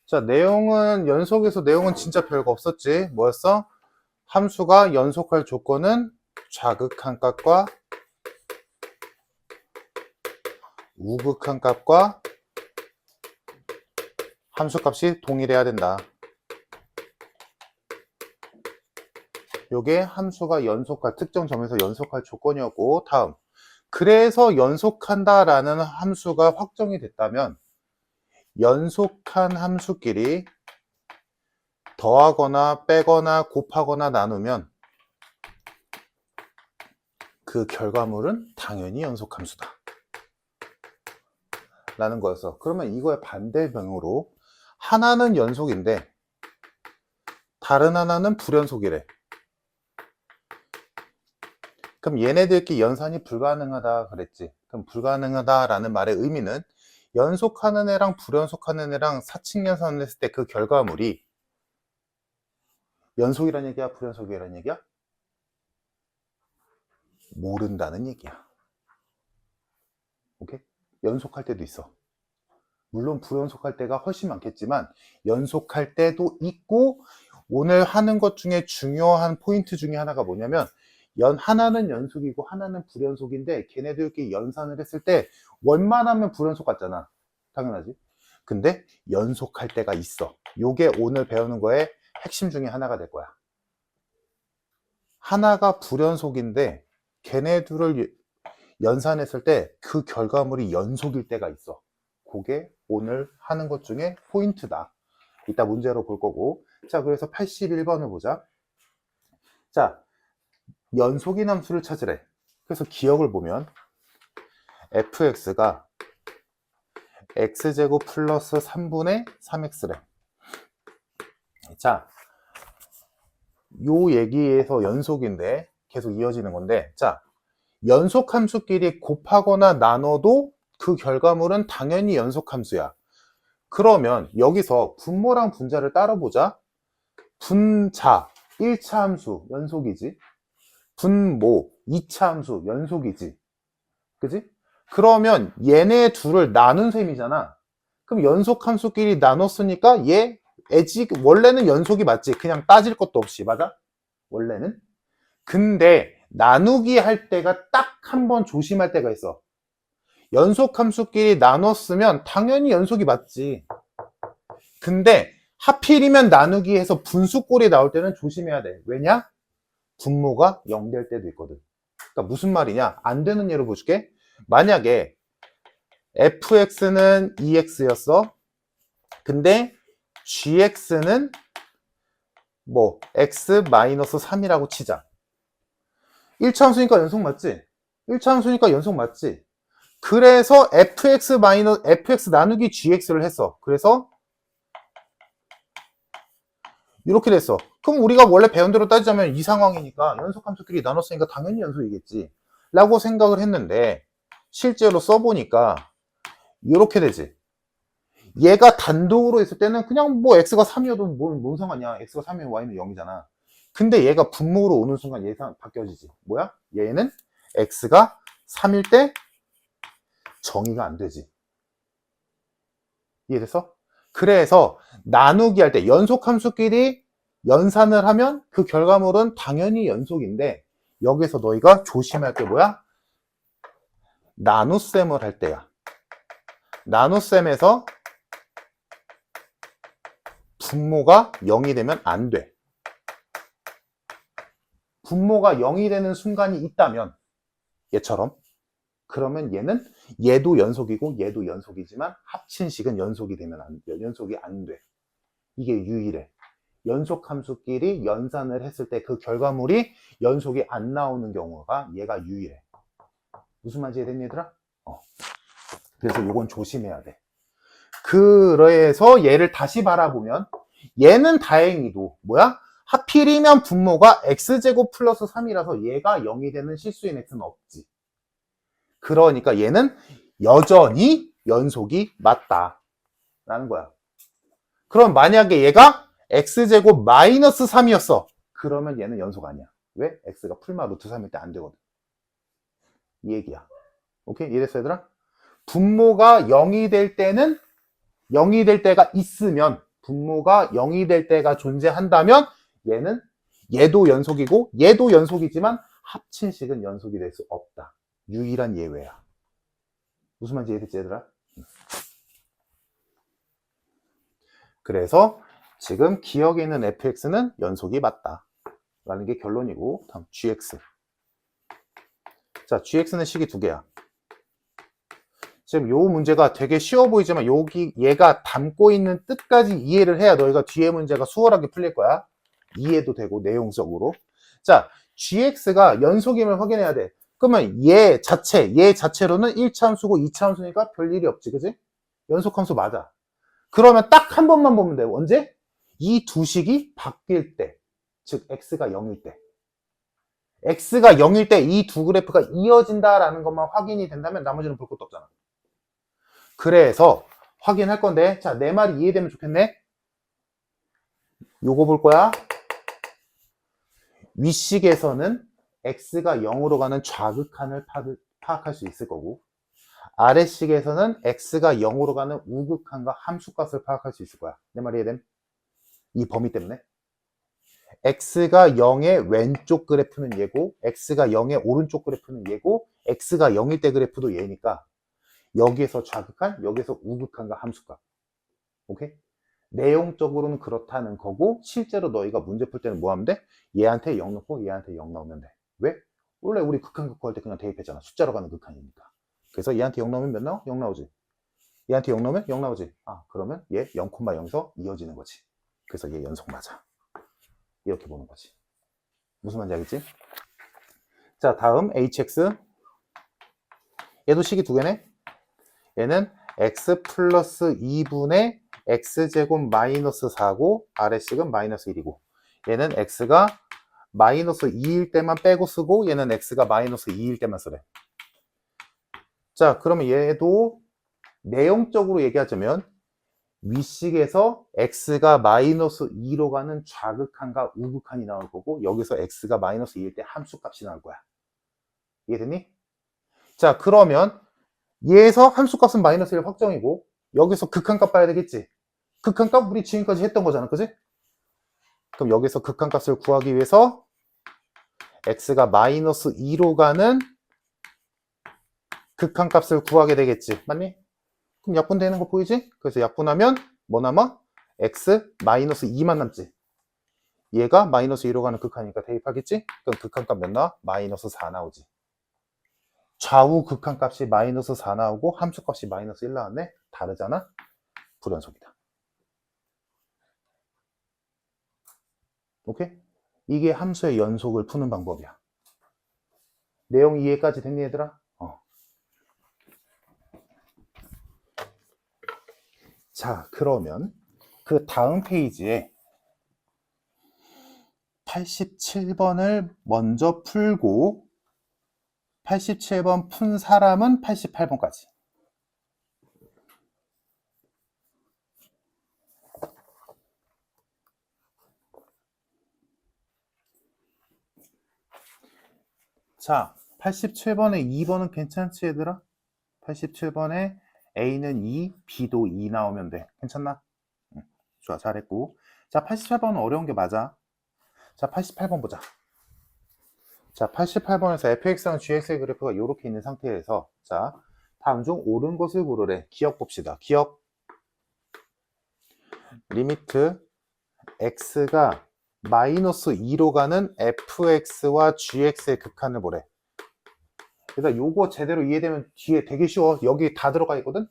자, 연속에서 내용은 진짜 별거 없었지. 뭐였어? 함수가 연속할 조건은 좌극한 값과 우극한 값과 함수값이 동일해야 된다. 요게 함수가 특정 점에서 연속할 조건이었고, 다음. 그래서 연속한다라는 함수가 확정이 됐다면 연속한 함수끼리 더하거나 빼거나 곱하거나 나누면 그 결과물은 당연히 연속함수다 라는 거였어. 그러면 이거의 반대명으로 하나는 연속인데 다른 하나는 불연속이래. 그럼 얘네들끼리 연산이 불가능하다 그랬지. 그럼 불가능하다라는 말의 의미는 연속하는 애랑 불연속하는 애랑 사칙연산을 했을 때 그 결과물이 연속이라는 얘기야? 불연속이라는 얘기야? 모른다는 얘기야. 오케이? 연속할 때도 있어. 물론 불연속할 때가 훨씬 많겠지만 연속할 때도 있고, 오늘 하는 것 중에 중요한 포인트 중에 하나가 뭐냐면 하나는 연속이고 하나는 불연속인데 걔네들끼리 연산을 했을 때 원만하면 불연속 같잖아. 당연하지. 근데 연속할 때가 있어. 요게 오늘 배우는 거의 핵심 중에 하나가 될 거야. 하나가 불연속인데 걔네들을 연산했을 때 그 결과물이 연속일 때가 있어. 그게 오늘 하는 것 중에 포인트다. 이따 문제로 볼 거고. 자, 그래서 81번을 보자. 자, 연속인 함수를 찾으래. 그래서 기억을 보면 fx가 x제곱 플러스 3분의 3x래. 자, 요 얘기에서 연속인데 계속 이어지는 건데, 자, 연속 함수끼리 곱하거나 나눠도 그 결과물은 당연히 연속 함수야. 그러면 여기서 분모랑 분자를 따로 보자. 분자 1차 함수 연속이지. 분모 2차 함수 연속이지. 그지? 그러면 얘네 둘을 나눈 셈이잖아. 그럼 연속 함수끼리 나눴으니까 원래는 연속이 맞지. 그냥 따질 것도 없이. 맞아? 원래는. 근데 나누기 할 때가 딱 한 번 조심할 때가 있어. 연속 함수끼리 나눴으면 당연히 연속이 맞지. 근데 하필이면 나누기 해서 분수꼴이 나올 때는 조심해야 돼. 왜냐? 분모가 0 될 때도 있거든. 그러니까 무슨 말이냐? 안 되는 예로 보여줄게. 만약에 fx는 2x였어. 근데 gx는 x-3이라고 치자. 1차 함수니까 연속 맞지? 1차 함수니까 연속 맞지? 그래서 fx 나누기 gx를 했어. 그래서 이렇게 됐어. 그럼 우리가 원래 배운 대로 따지자면 이 상황이니까 연속 함수끼리 나눴으니까 당연히 연속이겠지 라고 생각을 했는데, 실제로 써보니까 이렇게 되지. 얘가 단독으로 있을 때는 그냥 x가 3이어도 뭔 상관이야. x가 3이면 y는 0이잖아. 근데 얘가 분모로 오는 순간 얘가 바뀌어지지. 뭐야? 얘는 x가 3일 때 정의가 안 되지. 이해됐어? 그래서 나누기 할 때 연속 함수끼리 연산을 하면 그 결과물은 당연히 연속인데, 여기서 너희가 조심할 게 뭐야? 나눗셈을 할 때야. 나눗셈에서 분모가 0이 되면 안 돼. 분모가 0이 되는 순간이 있다면 얘처럼, 그러면 얘도 연속이고 얘도 연속이지만 합친 식은 연속이 안 돼. 이게 유일해. 연속 함수끼리 연산을 했을 때 그 결과물이 연속이 안 나오는 경우가 얘가 유일해. 무슨 말인지 이해됐니, 얘들아? 그래서 이건 조심해야 돼. 그래서 얘를 다시 바라보면 얘는 다행히도 뭐야? 하필이면 분모가 x제곱 플러스 3이라서 얘가 0이 되는 실수인 x는 없지. 그러니까 얘는 여전히 연속이 맞다 라는 거야. 그럼 만약에 얘가 x제곱 마이너스 3이었어. 그러면 얘는 연속 아니야. 왜? x가 풀마 루트 3일 때 안 되거든. 이 얘기야. 오케이? 이해됐어, 얘들아? 분모가 0이 될 때가 있으면 분모가 0이 될 때가 존재한다면 얘도 연속이고 얘도 연속이지만 합친 식은 연속이 될 수 없다. 유일한 예외야. 무슨 말인지 이해됐지 얘들아? 그래서 지금 기억에 있는 fx는 연속이 맞다 라는 게 결론이고, 다음 gx. 자, gx는 식이 두 개야. 지금 요 문제가 되게 쉬워 보이지만 여기 얘가 담고 있는 뜻까지 이해를 해야 너희가 뒤에 문제가 수월하게 풀릴 거야. 이해도 되고 내용적으로. 자, gx가 연속임을 확인해야 돼. 그러면 얘 자체로는 1차함수고 2차함수니까 별일이 없지, 그지? 연속함수 맞아. 그러면 딱 한 번만 보면 돼. 언제? 이 두 식이 바뀔 때, 즉 x가 0일 때. x가 0일 때 이 두 그래프가 이어진다라는 것만 확인이 된다면 나머지는 볼 것도 없잖아. 그래서 확인할 건데, 자, 내 말이 이해되면 좋겠네. 요거 볼 거야. 윗식에서는 x가 0으로 가는 좌극한을 파악할 수 있을 거고, 아래식에서는 x가 0으로 가는 우극한과 함수값을 파악할 수 있을 거야. 내 말이 이해됨? 이 범위 때문에. x가 0의 왼쪽 그래프는 얘고, x가 0의 오른쪽 그래프는 얘고, x가 0일 때 그래프도 얘니까 여기에서 좌극한, 여기에서 우극한과 함수값. 오케이? 내용적으로는 그렇다는 거고, 실제로 너희가 문제 풀 때는 뭐 하면 돼? 얘한테 0 넣고 얘한테 0 넣으면 돼. 왜? 원래 우리 극한 극호할 때 그냥 대입했잖아. 숫자로 가는 극한이니까. 그래서 얘한테 0 넣으면 몇 나와? 0 나오지. 얘한테 0 넣으면 0 나오지. 아, 그러면 얘 0,0에서 이어지는 거지. 그래서 얘 연속 맞아. 이렇게 보는 거지. 무슨 말인지 알겠지? 자, 다음 hx. 얘도 식이 두 개네. 얘는 x 플러스 2분의 x제곱 마이너스 4고 아래식은 마이너스 1이고, 얘는 x가 마이너스 2일 때만 빼고 쓰고 얘는 x가 마이너스 2일 때만 쓰래. 자, 그러면 얘도 내용적으로 얘기하자면 윗식에서 x가 마이너스 2로 가는 좌극한과 우극한이 나올 거고, 여기서 x가 마이너스 2일 때 함수값이 나올 거야. 이해됐니? 자, 그러면 얘에서 함수값은 마이너스 1 확정이고, 여기서 극한값 봐야 되겠지. 극한값 우리 지금까지 했던 거잖아, 그지? 그럼 여기서 극한값을 구하기 위해서 x가 마이너스 2로 가는 극한값을 구하게 되겠지. 맞니? 그럼 약분되는 거 보이지? 그래서 약분하면 뭐 남아? x 마이너스 2만 남지. 얘가 마이너스 2로 가는 극한이니까 대입하겠지? 그럼 극한값 몇 나와? 마이너스 4 나오지. 좌우 극한값이 마이너스 4 나오고 함수값이 마이너스 1 나왔네? 다르잖아? 불연속이다. 오케이? 이게 함수의 연속을 푸는 방법이야. 내용 이해까지 됐니 얘들아? 자, 그러면 그 다음 페이지에 87번을 먼저 풀고 87번 푼 사람은 88번까지. 자, 87번에 2번은 괜찮지 얘들아? 87번에 A는 2, B도 2 나오면 돼. 괜찮나? 응, 좋아, 잘했고. 자, 88번은 어려운 게 맞아. 자, 88번 보자. 자, 88번에서 fx랑 gx의 그래프가 이렇게 있는 상태에서, 자, 다음 중 옳은 것을 고르래. 기억 봅시다. 기억. 리미트 x가 마이너스 2로 가는 fx와 gx의 극한을 보래. 그래서 요거 제대로 이해되면 뒤에 되게 쉬워. 여기 다 들어가 있거든.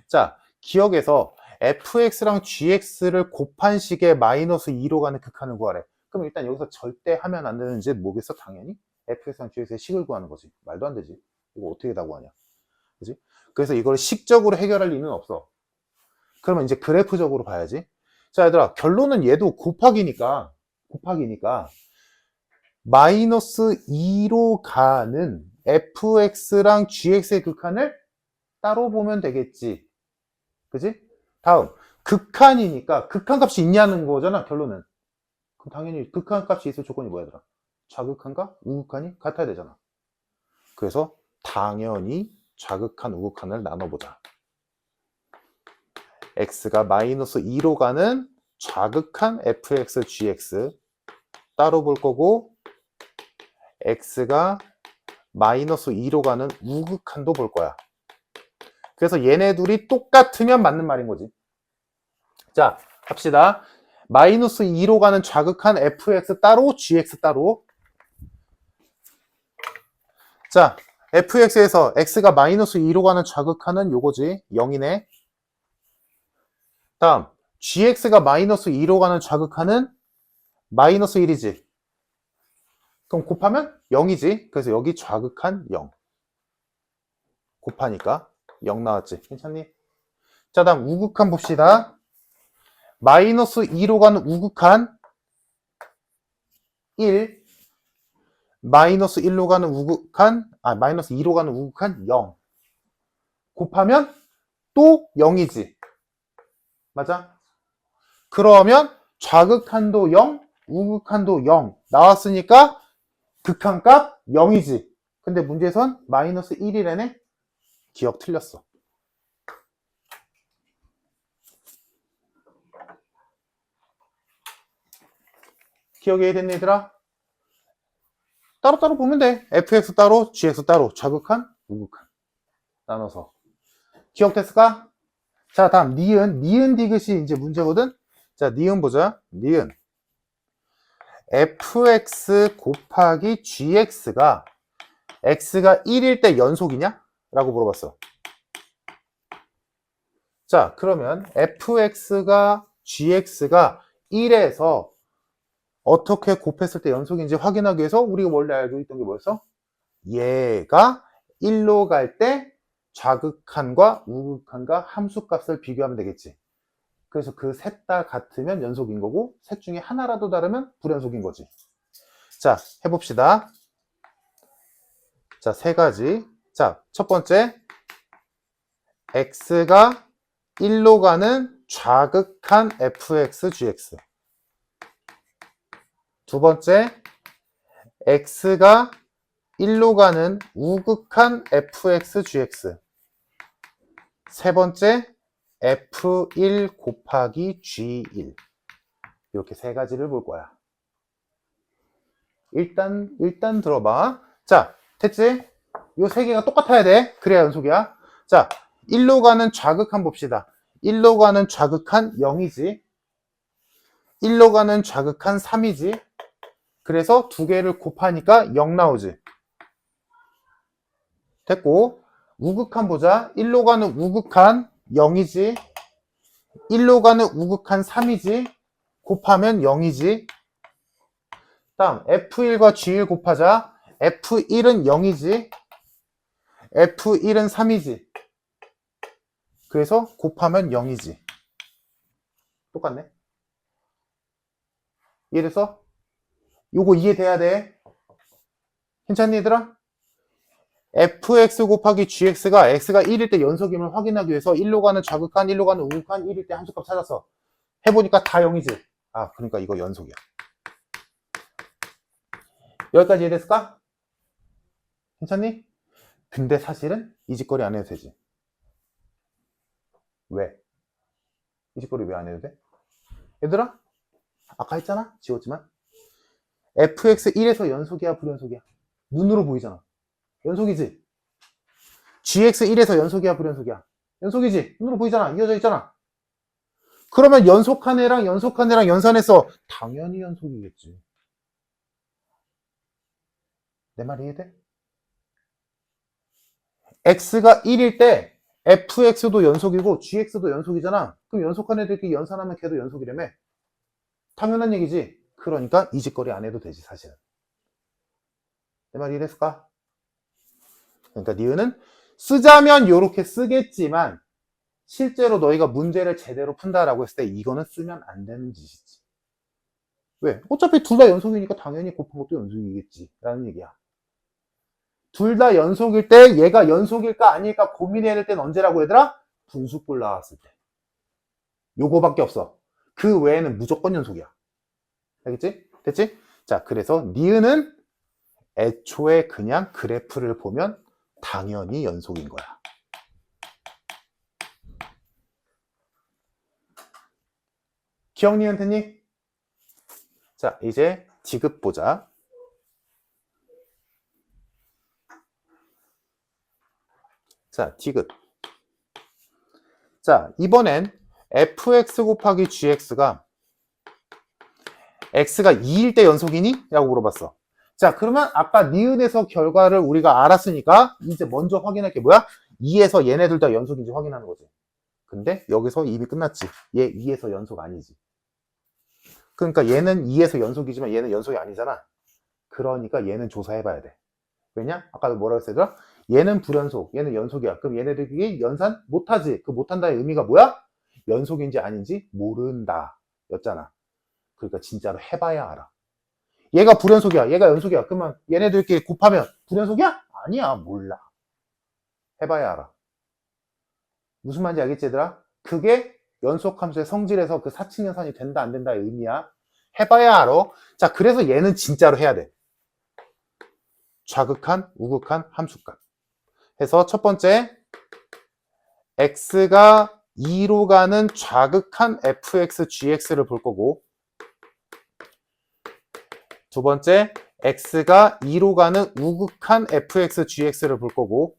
자, 기억에서 fx랑 gx를 곱한 식의 마이너스 2로 가는 극한을 구하래. 그럼 일단 여기서 절대 하면 안 되는 게 뭐겠어? 당연히 fx랑 gx의 식을 구하는 거지. 말도 안 되지. 이거 어떻게 다 구하냐. 그지? 그래서 이걸 식적으로 해결할 리는 없어. 그러면 이제 그래프적으로 봐야지. 자, 얘들아, 결론은 얘도 곱하기니까 마이너스 2로 가는 fx랑 gx의 극한을 따로 보면 되겠지. 그지? 다음, 극한이니까 극한값이 있냐는 거잖아, 결론은. 그럼 당연히 극한값이 있을 조건이 뭐야, 얘들아? 좌극한과 우극한이 같아야 되잖아. 그래서 당연히 좌극한, 우극한을 나눠보자. x가 마이너스 2로 가는 좌극한 fx, gx 따로 볼 거고, x가 마이너스 2로 가는 우극한도 볼 거야. 그래서 얘네 둘이 똑같으면 맞는 말인 거지. 자, 합시다. 마이너스 2로 가는 좌극한 fx 따로, gx 따로. 자, fx에서 x가 마이너스 2로 가는 좌극한은 요거지. 0이네. 다음, gx가 마이너스 2로 가는 좌극한은 마이너스 1이지. 그럼 곱하면 0이지. 그래서 여기 좌극한 0. 곱하니까 0 나왔지. 괜찮니? 자, 다음 우극한 봅시다. 마이너스 2로 가는 우극한 1, 마이너스 1로 가는 우극한, 마이너스 2로 가는 우극한 0. 곱하면 또 0이지. 맞아? 그러면 좌극한도 0, 우극한도 0 나왔으니까 극한값 0이지. 근데 문제에선 마이너스 1이라네? 기억 틀렸어. 기억이 됐니 얘들아? 따로따로 보면 돼. fx 따로, gx 따로, 좌극한, 우극한 나눠서. 기억됐을까? 자, 다음 니은 디귿이 이제 문제거든. 자, 니은 보자. 니은 fx 곱하기 gx가 x가 1일 때 연속이냐? 라고 물어봤어. 자, 그러면 fx가 gx가 1에서 어떻게 곱했을 때 연속인지 확인하기 위해서 우리가 원래 알고 있던 게 뭐였어? 얘가 1로 갈 때 좌극한과 우극한과 함수값을 비교하면 되겠지. 그래서 그 셋 다 같으면 연속인 거고, 셋 중에 하나라도 다르면 불연속인 거지. 자, 해봅시다. 자, 세 가지. 자, 첫 번째, x가 1로 가는 좌극한 fx, gx. 두 번째, x가 1로 가는 우극한 fx, gx. 세 번째, f1 곱하기 g1. 이렇게 세 가지를 볼 거야. 일단 들어봐. 자, 됐지? 이 세 개가 똑같아야 돼. 그래야 연속이야. 자, 1로 가는 좌극한 봅시다. 1로 가는 좌극한 0이지. 1로 가는 좌극한 3이지. 그래서 두 개를 곱하니까 0 나오지. 됐고, 우극한 보자. 1로 가는 우극한 0이지. 1로 가는 우극한 3이지. 곱하면 0이지. 다음 F1과 G1 곱하자. F1은 0이지. F1은 3이지. 그래서 곱하면 0이지. 똑같네. 이해됐어? 요거 이해돼야 돼. 괜찮니 얘들아? fx 곱하기 gx가 x가 1일 때 연속임을 확인하기 위해서 1로 가는 좌극한, 1로 가는 우극한 1일 때 함수값 찾았어. 해보니까 다 0이지. 그러니까 이거 연속이야. 여기까지 이해됐을까? 괜찮니? 근데 사실은 이 짓거리 안 해도 되지. 왜? 이 짓거리 왜 안 해도 돼? 얘들아, 아까 했잖아? 지웠지만 fx 1에서 연속이야, 불연속이야? 눈으로 보이잖아. 연속이지? gx 1에서 연속이야, 불연속이야? 연속이지? 눈으로 보이잖아. 이어져 있잖아. 그러면 연속한 애랑 연산해서 당연히 연속이겠지. 내 말 이해돼? x가 1일 때 fx도 연속이고 gx도 연속이잖아. 그럼 연속한 애들끼리 연산하면 걔도 연속이라며. 당연한 얘기지. 그러니까 이 짓거리 안 해도 되지 사실은. 내 말 이해됐을까? 그러니까 니은은 쓰자면 이렇게 쓰겠지만 실제로 너희가 문제를 제대로 푼다라고 했을 때 이거는 쓰면 안 되는 짓이지. 왜? 어차피 둘 다 연속이니까 당연히 곱한 것도 연속이겠지 라는 얘기야. 둘 다 연속일 때 얘가 연속일까 아닐까 고민해야 될 때는 언제라고 얘들아? 분수꼴 나왔을 때. 요거밖에 없어. 그 외에는 무조건 연속이야. 알겠지? 됐지? 자, 그래서 니은은 애초에 그냥 그래프를 보면 당연히 연속인 거야. 기억 니은트니? 자, 이제 디귿 보자. 자, 디귿. 자, 이번엔 fx 곱하기 gx가 x가 2일 때 연속이니? 라고 물어봤어. 자, 그러면 아까 니은에서 결과를 우리가 알았으니까 이제 먼저 확인할 게 뭐야? 2에서 얘네들 다 연속인지 확인하는 거지. 근데 여기서 이미 끝났지. 얘 2에서 연속 아니지. 그러니까 얘는 2에서 연속이지만 얘는 연속이 아니잖아. 그러니까 얘는 조사해봐야 돼. 왜냐? 아까도 뭐라고 했어? 얘는 불연속, 얘는 연속이야. 그럼 얘네들이 연산 못하지. 그 못한다의 의미가 뭐야? 연속인지 아닌지 모른다 였잖아. 그러니까 진짜로 해봐야 알아. 얘가 불연속이야, 얘가 연속이야. 그러면 얘네들끼리 곱하면 불연속이야? 아니야, 몰라. 해봐야 알아. 무슨 말인지 알겠지, 얘들아? 그게 연속함수의 성질에서 그 사칙연산이 된다 안 된다의 의미야. 해봐야 알아. 자, 그래서 얘는 진짜로 해야 돼. 좌극한, 우극한 함수값 해서 첫 번째 x가 2로 가는 좌극한 fx, gx를 볼 거고, 두 번째 x가 2로 가는 우극한 fx, gx를 볼 거고,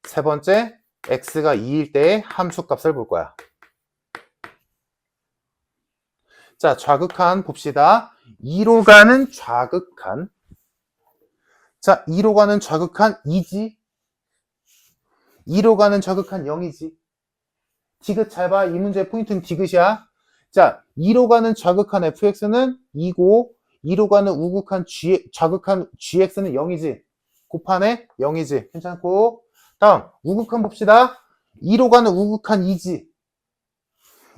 세 번째 x가 2일 때의 함수값을 볼 거야. 자, 좌극한 봅시다. 2로 가는 좌극한. 자, 2로 가는 좌극한 2지. 2로 가는 좌극한 0이지. 디귿 잘 봐. 이 문제의 포인트는 디귿이야. 자, 2로 가는 좌극한 fx는 2고 2로 가는 우극한 좌극한 gx는 0이지. 곱하네 0이지. 괜찮고. 다음 우극한 봅시다. 2로 가는 우극한 2지.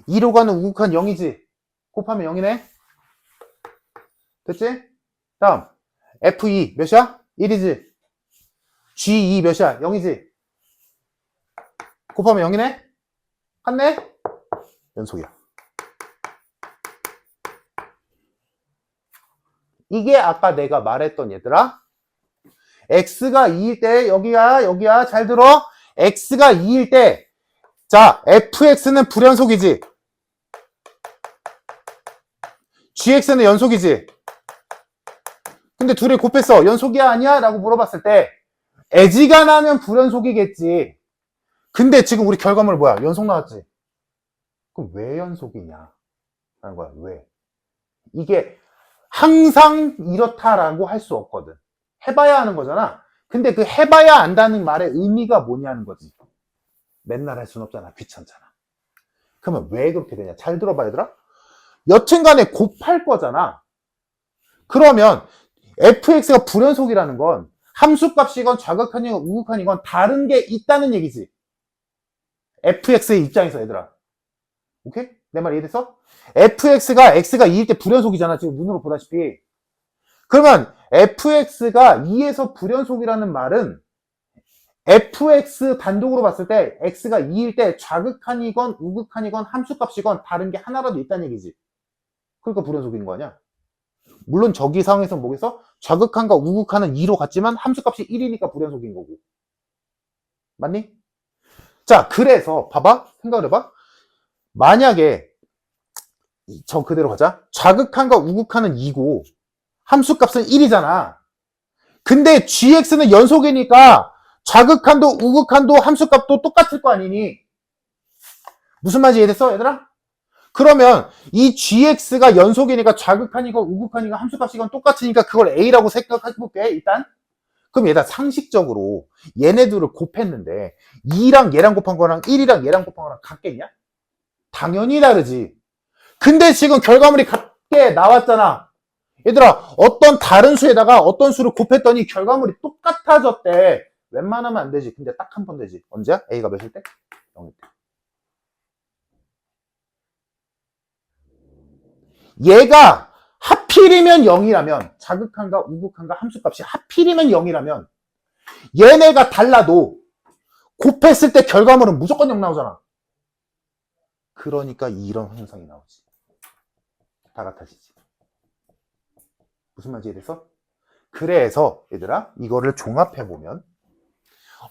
2로 가는 우극한 0이지. 곱하면 0이네. 됐지? 다음 f2 몇이야? 1이지. g2 몇이야? 0이지. 곱하면 0이네? 같네? 연속이야. 이게 아까 내가 말했던 얘들아. x가 2일 때 여기야 잘 들어. x가 2일 때 자, fx는 불연속이지. gx는 연속이지. 근데 둘이 곱했어. 연속이야 아니야? 라고 물어봤을 때 애지간하면 불연속이겠지. 근데 지금 우리 결과물 뭐야? 연속 나왔지. 그럼 왜 연속이냐? 라는 거야. 왜? 이게 항상 이렇다라고 할 수 없거든. 해봐야 하는 거잖아. 근데 그 해봐야 안다는 말의 의미가 뭐냐는 거지. 맨날 할 수는 없잖아. 귀찮잖아. 그러면 왜 그렇게 되냐? 잘 들어봐 얘들아. 여튼간에 곱할 거잖아. 그러면 fx가 불연속이라는 건 함수값이건 좌극한이건 우극한이건 다른 게 있다는 얘기지. fx의 입장에서 얘들아. 오케이? 내 말 이해됐어? fx가 x가 2일 때 불연속이잖아. 지금 눈으로 보다시피. 그러면 fx가 2에서 불연속이라는 말은 fx 단독으로 봤을 때 x가 2일 때 좌극한이건 우극한이건 함수값이건 다른 게 하나라도 있다는 얘기지. 그러니까 불연속인 거 아니야? 물론 저기 상황에서 뭐겠어? 좌극한과 우극한은 2로 같지만 함수값이 1이니까 불연속인 거고. 맞니? 자, 그래서 봐봐. 생각을 해봐. 만약에 저 그대로 가자. 좌극한과 우극한은 2고 함수값은 1이잖아. 근데 gx는 연속이니까 좌극한도 우극한도 함수값도 똑같을 거 아니니? 무슨 말인지 이해됐어 얘들아? 그러면 이 gx가 연속이니까 좌극한이건 우극한이건 함수값이건 똑같으니까 그걸 a라고 생각해볼게 일단. 그럼 얘들아 상식적으로 얘네들을 곱했는데 2랑 얘랑 곱한 거랑 1이랑 얘랑 곱한 거랑 같겠냐? 당연히 다르지. 근데 지금 결과물이 같게 나왔잖아. 얘들아 어떤 다른 수에다가 어떤 수를 곱했더니 결과물이 똑같아졌대. 웬만하면 안 되지. 근데 딱 한 번 되지. 언제야? a가 몇일 때? 0일 때. 얘가 하필이면 0이라면 자극한과 우극한과 함수값이 하필이면 0이라면 얘네가 달라도 곱했을 때 결과물은 무조건 0 나오잖아. 그러니까 이런 현상이 나오지. 다 같아지지. 무슨 말인지 이해됐어? 그래서 얘들아 이거를 종합해보면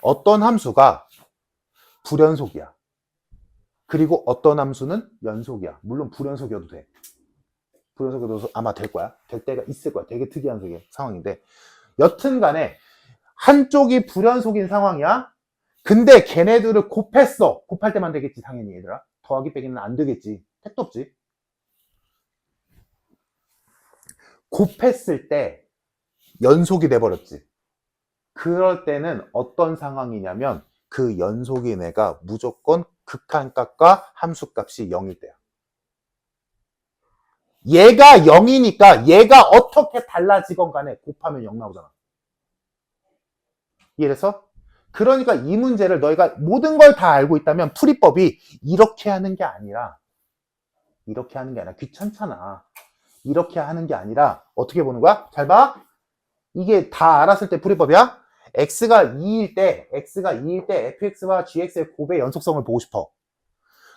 어떤 함수가 불연속이야. 그리고 어떤 함수는 연속이야. 물론 불연속이어도 돼. 불연속이어도 아마 될 거야. 될 때가 있을 거야. 되게 특이한 상황인데. 여튼 간에 한쪽이 불연속인 상황이야. 근데 걔네들을 곱했어. 곱할 때만 되겠지, 당연히 얘들아. 더하기 빼기는 안 되겠지. 택도 없지. 곱했을 때 연속이 돼버렸지. 그럴 때는 어떤 상황이냐면 그 연속인 애가 무조건 극한값과 함수값이 0일 때야. 얘가 0이니까 얘가 어떻게 달라지건 간에 곱하면 0 나오잖아. 이해됐어? 그러니까 이 문제를 너희가 모든 걸 다 알고 있다면 풀이법이 이렇게 하는 게 아니라 귀찮잖아. 이렇게 하는 게 아니라 어떻게 보는 거야? 잘 봐. 이게 다 알았을 때 풀이법이야. x가 2일 때 fx와 gx의 곱의 연속성을 보고 싶어.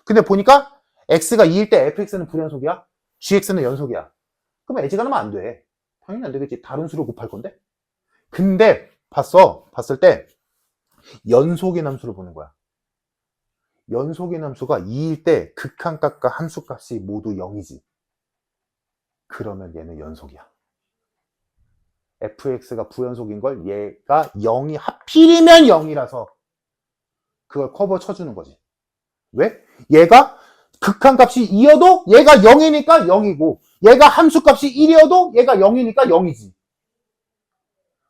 근데 보니까 x가 2일 때 fx는 불연속이야. gx는 연속이야. 그럼 애지간하면 안 돼. 당연히 안 되겠지. 다른 수로 곱할 건데. 근데 봤을 때 연속인 함수를 보는 거야. 연속인 함수가 2일 때 극한값과 함수값이 모두 0이지. 그러면 얘는 연속이야. fx가 부연속인 걸 얘가 0이 하필이면 0이라서 그걸 커버 쳐주는 거지. 왜? 얘가 극한값이 2여도 얘가 0이니까 0이고 얘가 함수값이 1이어도 얘가 0이니까 0이지.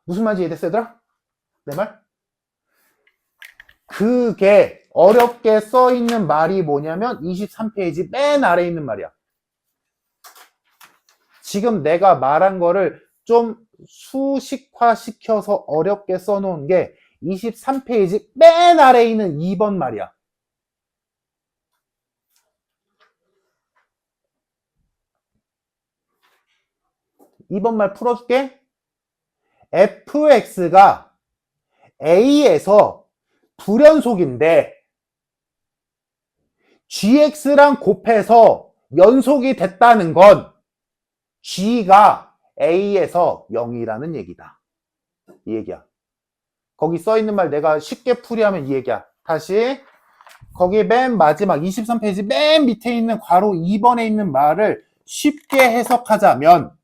무슨 말인지 이해됐어, 얘들아? 내 말? 그게 어렵게 써있는 말이 뭐냐면 23페이지 맨 아래에 있는 말이야. 지금 내가 말한 거를 좀 수식화 시켜서 어렵게 써놓은 게 23페이지 맨 아래에 있는 2번 말이야. 2번 말 풀어줄게. fx가 a에서 불연속인데 gx랑 곱해서 연속이 됐다는 건 g가 a에서 0이라는 얘기다. 이 얘기야. 거기 써있는 말 내가 쉽게 풀이하면 이 얘기야. 다시 거기 맨 마지막 23페이지 맨 밑에 있는 괄호 2번에 있는 말을 쉽게 해석하자면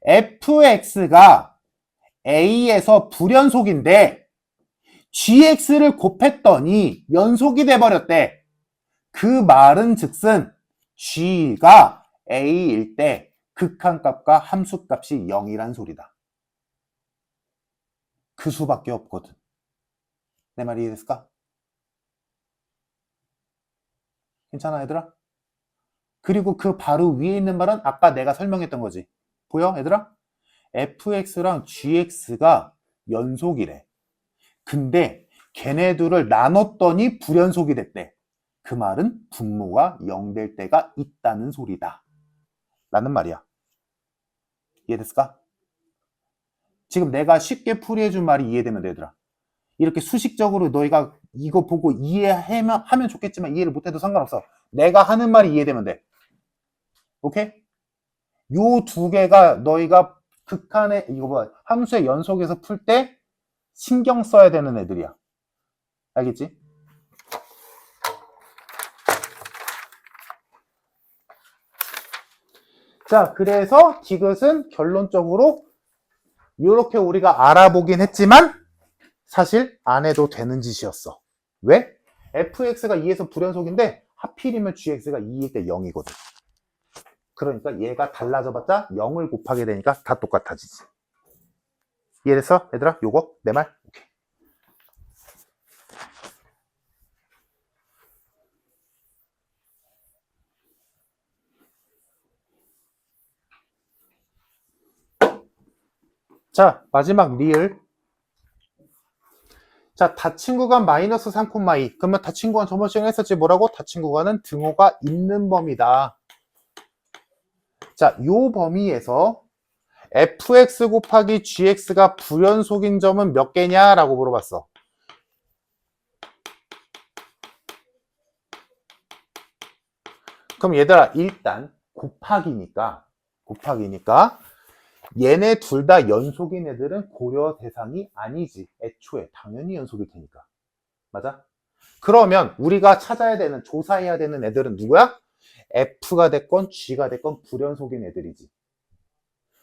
fx가 a에서 불연속인데 gx를 곱했더니 연속이 돼버렸대. 그 말은 즉슨 g가 a일 때 극한값과 함수값이 0이란 소리다. 그 수밖에 없거든. 내 말이 이해됐을까? 괜찮아, 얘들아? 그리고 그 바로 위에 있는 말은 아까 내가 설명했던 거지. 보여, 얘들아? fx랑 gx가 연속이래. 근데 걔네들을 나눴더니 불연속이 됐대. 그 말은 분모가 0 될 때가 있다는 소리다. 라는 말이야. 이해됐을까? 지금 내가 쉽게 풀이해준 말이 이해되면 되더라. 이렇게 수식적으로 너희가 이거 보고 이해하면 좋겠지만 이해를 못해도 상관없어. 내가 하는 말이 이해되면 돼. 오케이? 요 두 개가 너희가 극한의 이거 뭐야 함수의 연속에서 풀 때 신경 써야 되는 애들이야. 알겠지? 자, 그래서 디귿은 결론적으로 이렇게 우리가 알아보긴 했지만 사실 안 해도 되는 짓이었어. 왜? fx가 2에서 불연속인데 하필이면 gx가 2일 때 0이거든. 그러니까 얘가 달라져봤자 0을 곱하게 되니까 다 똑같아지지. 이해됐어? 얘들아? 요거? 내 말? 오케이. 자, 마지막 리을. 자, 닫힌 구간 마이너스 3,2. 그러면 닫힌 구간 저번 시간에 했었지. 뭐라고? 닫힌 구간은 등호가 있는 범위다. 자, 요 범위에서 fx 곱하기 gx가 불연속인 점은 몇 개냐라고 물어봤어. 그럼 얘들아, 일단 곱하기니까 얘네 둘 다 연속인 애들은 고려 대상이 아니지. 애초에 당연히 연속일 테니까. 맞아? 그러면 우리가 찾아야 되는, 조사해야 되는 애들은 누구야? F가 됐건 G가 됐건 불연속인 애들이지.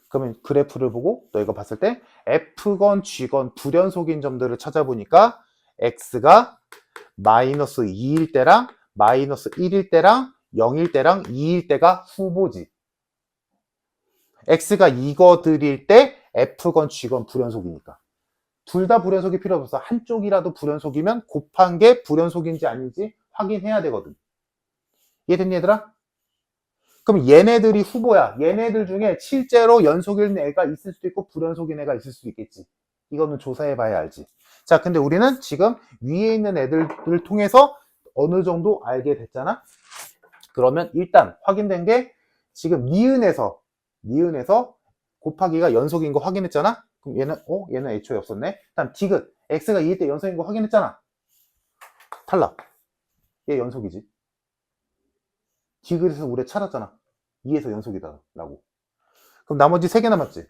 그러면 그래프를 보고 너희가 봤을 때 F건 G건 불연속인 점들을 찾아보니까 X가 마이너스 2일 때랑 마이너스 1일 때랑 0일 때랑 2일 때가 후보지. X가 이거들일 때 F건 G건 불연속이니까. 둘 다 불연속이 필요 없어. 한쪽이라도 불연속이면 곱한 게 불연속인지 아닌지 확인해야 되거든. 이해됐니 얘들아? 그럼 얘네들이 후보야. 얘네들 중에 실제로 연속인 애가 있을 수도 있고 불연속인 애가 있을 수도 있겠지. 이거는 조사해봐야 알지. 자, 근데 우리는 지금 위에 있는 애들을 통해서 어느 정도 알게 됐잖아. 그러면 일단 확인된 게 지금 니은에서 곱하기가 연속인 거 확인했잖아. 그럼 얘는 애초에 없었네. 다음 디귿 x가 2일 때 연속인 거 확인했잖아. 탈락. 얘 연속이지. 디귿에서 우리 찾았잖아. 2에서 연속이다 라고. 그럼 나머지 3개 남았지.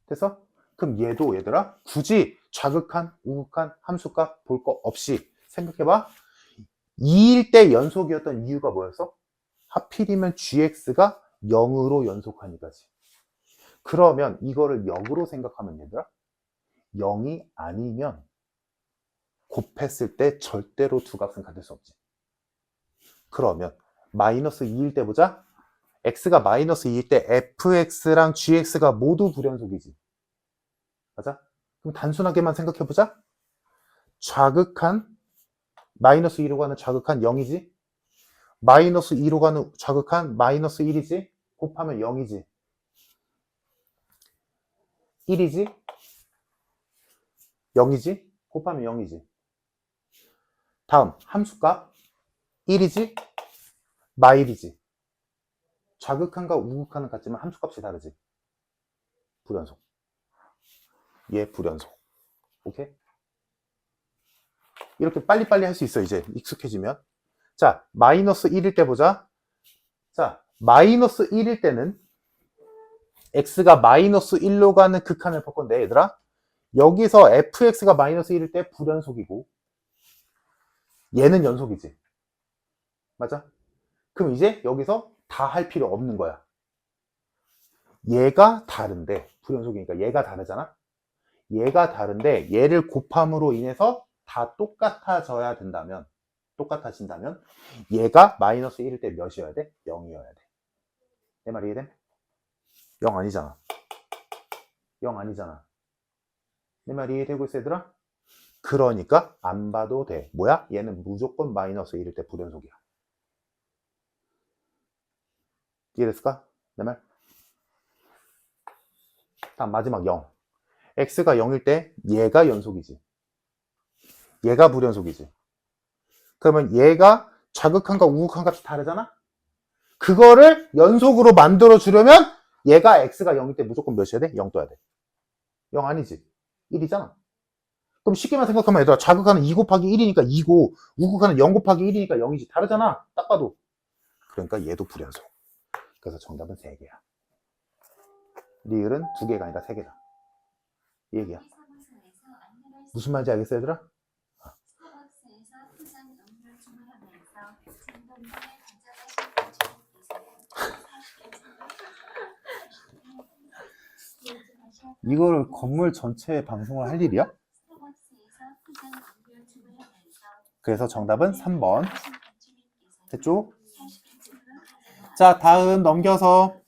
됐어? 그럼 얘도 얘들아 굳이 좌극한, 우극한, 함수값 볼 거 없이 생각해봐. 2일 때 연속이었던 이유가 뭐였어? 하필이면 gx가 0으로 연속하니까지. 그러면 이거를 역으로 생각하면 얘들아 0이 아니면 곱했을 때 절대로 두 값은 같을 수 없지. 그러면 마이너스 2일 때 보자. x가 마이너스 2일 때 fx랑 gx가 모두 불연속이지. 맞아? 그럼 단순하게만 생각해보자. 좌극한 마이너스 2로 가는 좌극한 0이지. 마이너스 2로 가는 좌극한 마이너스 1이지. 곱하면 0이지. 1이지. 0이지. 곱하면 0이지. 다음 함수값 1이지. 마일이지. 좌극한과 우극한은 같지만 함수값이 다르지. 불연속. 얘 불연속. 오케이? 이렇게 빨리빨리 할 수 있어. 이제 익숙해지면. 자, 마이너스 1일 때 보자. 자, 마이너스 1일 때는 x가 마이너스 1로 가는 극한을 볼 건데 얘들아 여기서 fx가 마이너스 1일 때 불연속이고 얘는 연속이지. 맞아? 그럼 이제 여기서 다 할 필요 없는 거야. 얘가 다른데 불연속이니까 얘가 다르잖아. 얘가 다른데 얘를 곱함으로 인해서 다 똑같아진다면 얘가 마이너스 1일 때 몇이어야 돼? 0이어야 돼. 내 말 이해됨? 0 아니잖아. 0 아니잖아. 내 말 이해되고 있어 얘들아? 그러니까 안 봐도 돼. 뭐야? 얘는 무조건 마이너스 1일 때 불연속이야. 이해됐을까? 내 말? 다음 마지막 0. x가 0일 때 얘가 연속이지. 얘가 불연속이지. 그러면 얘가 좌극한과 우극한 값이 다르잖아? 그거를 연속으로 만들어 주려면 얘가 x가 0일 때 무조건 몇이어야 돼? 0 떠야 돼. 0 아니지. 1이잖아. 그럼 쉽게만 생각하면 얘들아 좌극하는 2 곱하기 1이니까 2고 우극하는 0 곱하기 1이니까 0이지. 다르잖아. 딱 봐도. 그러니까 얘도 불연속. 그래서 정답은 3개야. 리을은 2개가 아니라 3개다. 이 얘기야. 무슨 말인지 알겠어 얘들아? 이거를 건물 전체에 방송을 할 일이야? 그래서 정답은 3번. 됐죠? 자, 다음 넘겨서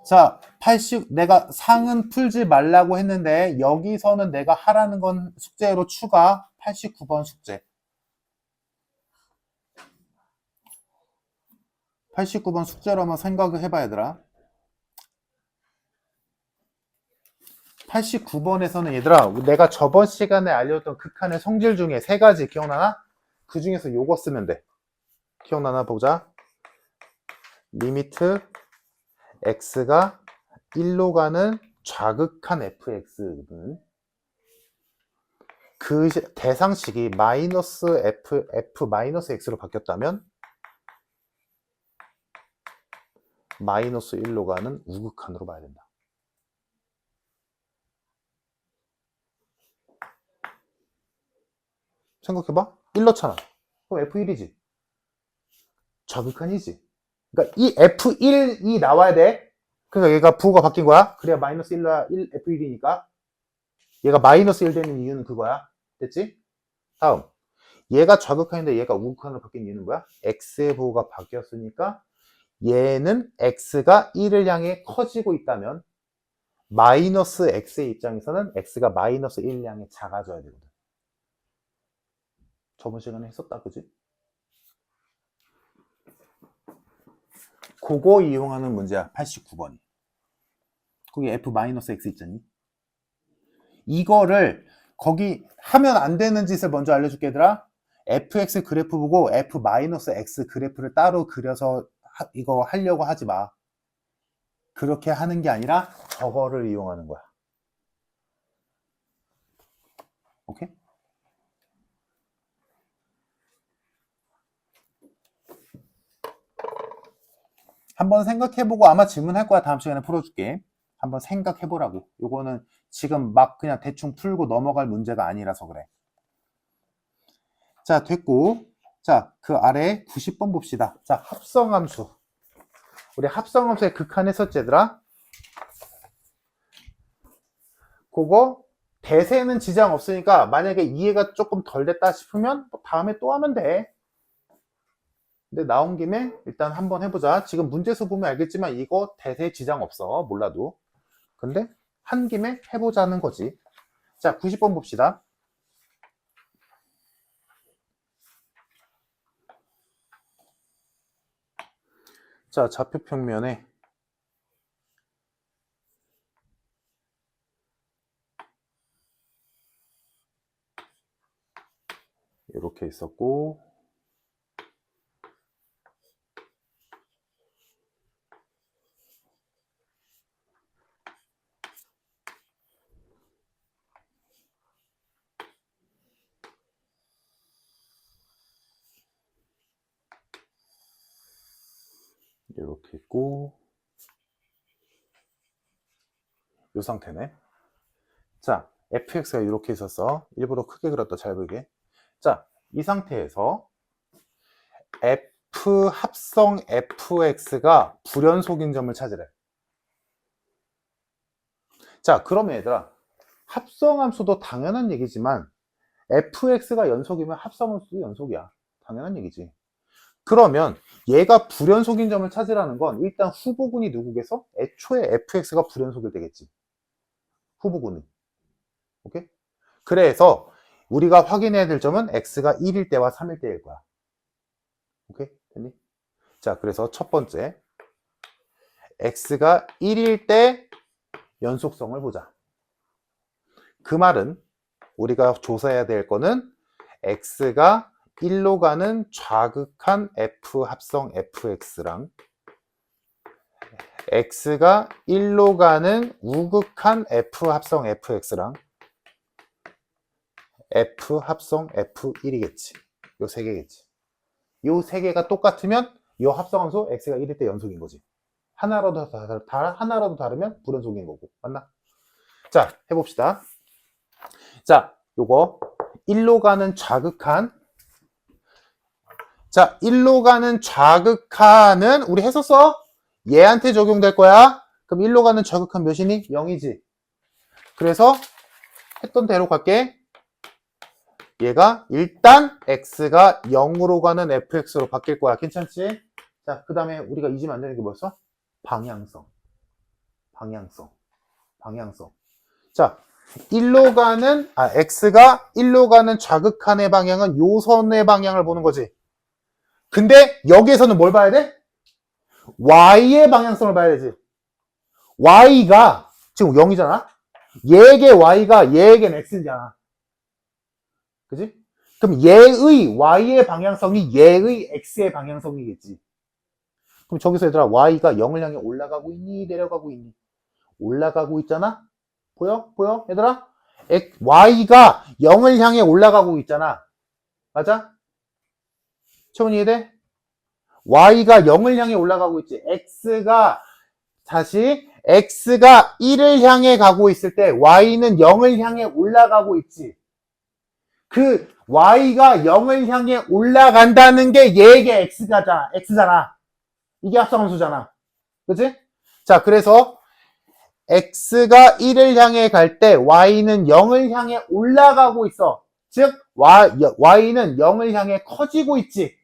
자, 80 내가 상은 풀지 말라고 했는데 여기서는 내가 하라는 건 숙제로 추가 89번 숙제. 89번 숙제로 한번 생각을 해봐 얘들아. 89번에서는 얘들아 내가 저번 시간에 알려줬던 극한의 성질 중에 3가지 기억나나? 그 중에서 요거 쓰면 돼. 기억나나 보자. 리미트 x가 1로 가는 좌극한 fx는 그 대상식이 마이너스 f 마이너스 x로 바뀌었다면 마이너스 1로 가는 우극한으로 봐야 된다. 생각해봐. 1 넣잖아. 그럼 F1이지. 저극한이지. 그러니까 이 F1이 나와야 돼. 그러니까 얘가 부호가 바뀐 거야. 그래야 마이너스 1 F1이니까. 얘가 마이너스 1 되는 이유는 그거야. 됐지? 다음. 얘가 좌극한인데 얘가 우극한으로 바뀐 이유는 뭐야? X의 부호가 바뀌었으니까 얘는 X가 1을 향해 커지고 있다면 마이너스 X의 입장에서는 X가 마이너스 1을 향해 작아져야 되거든. 저번 시간에 했었다, 그지? 그거 이용하는 문제야, 89번이. 거기 F-X 있잖니? 이거를 거기 하면 안 되는 짓을 먼저 알려줄게, 얘들아. fx 그래프 보고 f-x 그래프를 따로 그려서 이거 하려고 하지 마. 그렇게 하는 게 아니라 저거를 이용하는 거야. 오케이? 한번 생각해보고 아마 질문할 거야. 다음 시간에 풀어줄게. 한번 생각해보라고. 요거는 지금 막 그냥 대충 풀고 넘어갈 문제가 아니라서 그래. 자, 됐고. 자, 그 아래 90번 봅시다. 자, 합성함수. 우리 합성함수의 극한했었지, 얘들아? 그거 대세는 지장 없으니까 만약에 이해가 조금 덜 됐다 싶으면 다음에 또 하면 돼. 근데 나온 김에 일단 한번 해보자. 지금 문제수 보면 알겠지만 이거 대세 지장 없어. 몰라도. 근데 한 김에 해보자는 거지. 자, 90번 봅시다. 자, 좌표 평면에 이렇게 있었고 이렇게 있고 이 상태네. 자, fx가 이렇게 있었어. 일부러 크게 그렸다, 잘 보이게. 자, 이 상태에서 f 합성 fx가 불연속인 점을 찾으래. 자, 그러면 얘들아, 합성함수도 당연한 얘기지만 fx가 연속이면 합성함수도 연속이야. 당연한 얘기지. 그러면 얘가 불연속인 점을 찾으라는 건 일단 후보군이 누구겠어? 애초에 fx가 불연속일 때겠지. 후보군은. 오케이? 그래서 우리가 확인해야 될 점은 x가 1일 때와 3일 때일 거야. 오케이? 됐니? 자, 그래서 첫 번째 x가 1일 때 연속성을 보자. 그 말은 우리가 조사해야 될 거는 x가 1로 가는 좌극한 f 합성 fx랑 x가 1로 가는 우극한 f 합성 fx랑 f 합성 f1이겠지. 요 세 개겠지. 요 세 개가 똑같으면 요 합성함수 x가 1일 때 연속인 거지. 하나라도 다르면 불연속인 거고. 맞나? 자, 해봅시다. 자, 요거 1로 가는 좌극한. 자, 1로 가는 좌극한은 우리 했었어? 얘한테 적용될 거야. 그럼 1로 가는 좌극한 몇이니? 0이지. 그래서 했던 대로 갈게. 얘가 일단 x가 0으로 가는 fx로 바뀔 거야. 괜찮지? 자, 그 다음에 우리가 잊으면 안 되는 게 뭐였어? 방향성. 자, x가 1로 가는 좌극한의 방향은 요 선의 방향을 보는 거지. 근데 여기에서는 뭘 봐야 돼? y의 방향성을 봐야 되지. y가 지금 0이잖아? 얘에게 y가 얘에겐 x잖아. 그지? 그럼 얘의 y의 방향성이 얘의 x의 방향성이겠지. 그럼 저기서 얘들아 y가 0을 향해 올라가고 있니? 내려가고 있니? 올라가고 있잖아? 보여? 얘들아? y가 0을 향해 올라가고 있잖아. 맞아? 채원이 이해돼? y가 0을 향해 올라가고 있지. x가 1을 향해 가고 있을 때 y는 0을 향해 올라가고 있지. 그 y가 0을 향해 올라간다는 게 얘의 x잖아. 이게 합성함수잖아. 그치? 자, 그래서 x가 1을 향해 갈 때 y는 0을 향해 올라가고 있어. 즉 y는 0을 향해 커지고 있지.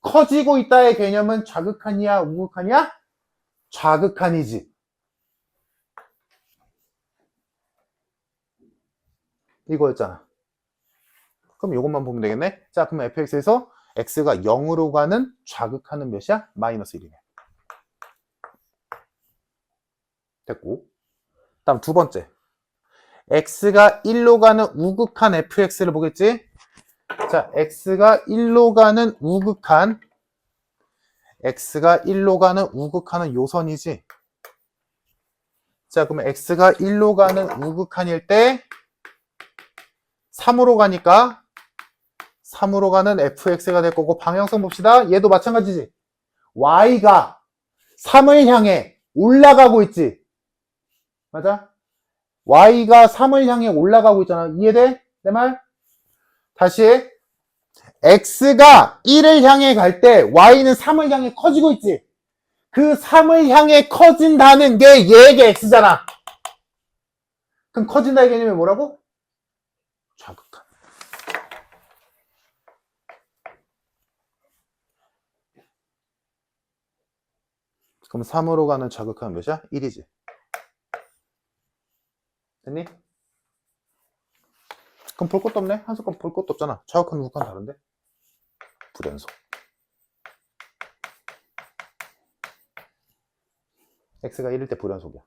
커지고 있다의 개념은 좌극한이야, 우극한이야? 좌극한이지. 이거였잖아. 그럼 이것만 보면 되겠네. 자, 그럼 fx에서 x가 0으로 가는 좌극한은 몇이야? 마이너스 1이네. 됐고. 다음 두 번째. x가 1로 가는 우극한 fx를 보겠지? 자, x가 1로 가는 우극한, x가 1로 가는 우극한은 요선이지. 자, 그러면 x가 1로 가는 우극한일 때 3으로 가니까 3으로 가는 fx가 될 거고, 방향성 봅시다. 얘도 마찬가지지. y가 3을 향해 올라가고 있지. 맞아? y가 3을 향해 올라가고 있잖아. 이해돼? 내 말? 다시 해. x가 1을 향해 갈 때 y는 3을 향해 커지고 있지. 그 3을 향해 커진다는 게 얘의 x잖아. 그럼 커진다의 개념이 뭐라고? 좌극한. 그럼 3으로 가는 좌극한 몇이야? 1이지. 됐니? 그럼 볼 것도 없네? 한 숫건 볼 것도 없잖아. 좌극한, 우극한 다른데? 불연속. x가 1일 때 불연속이야.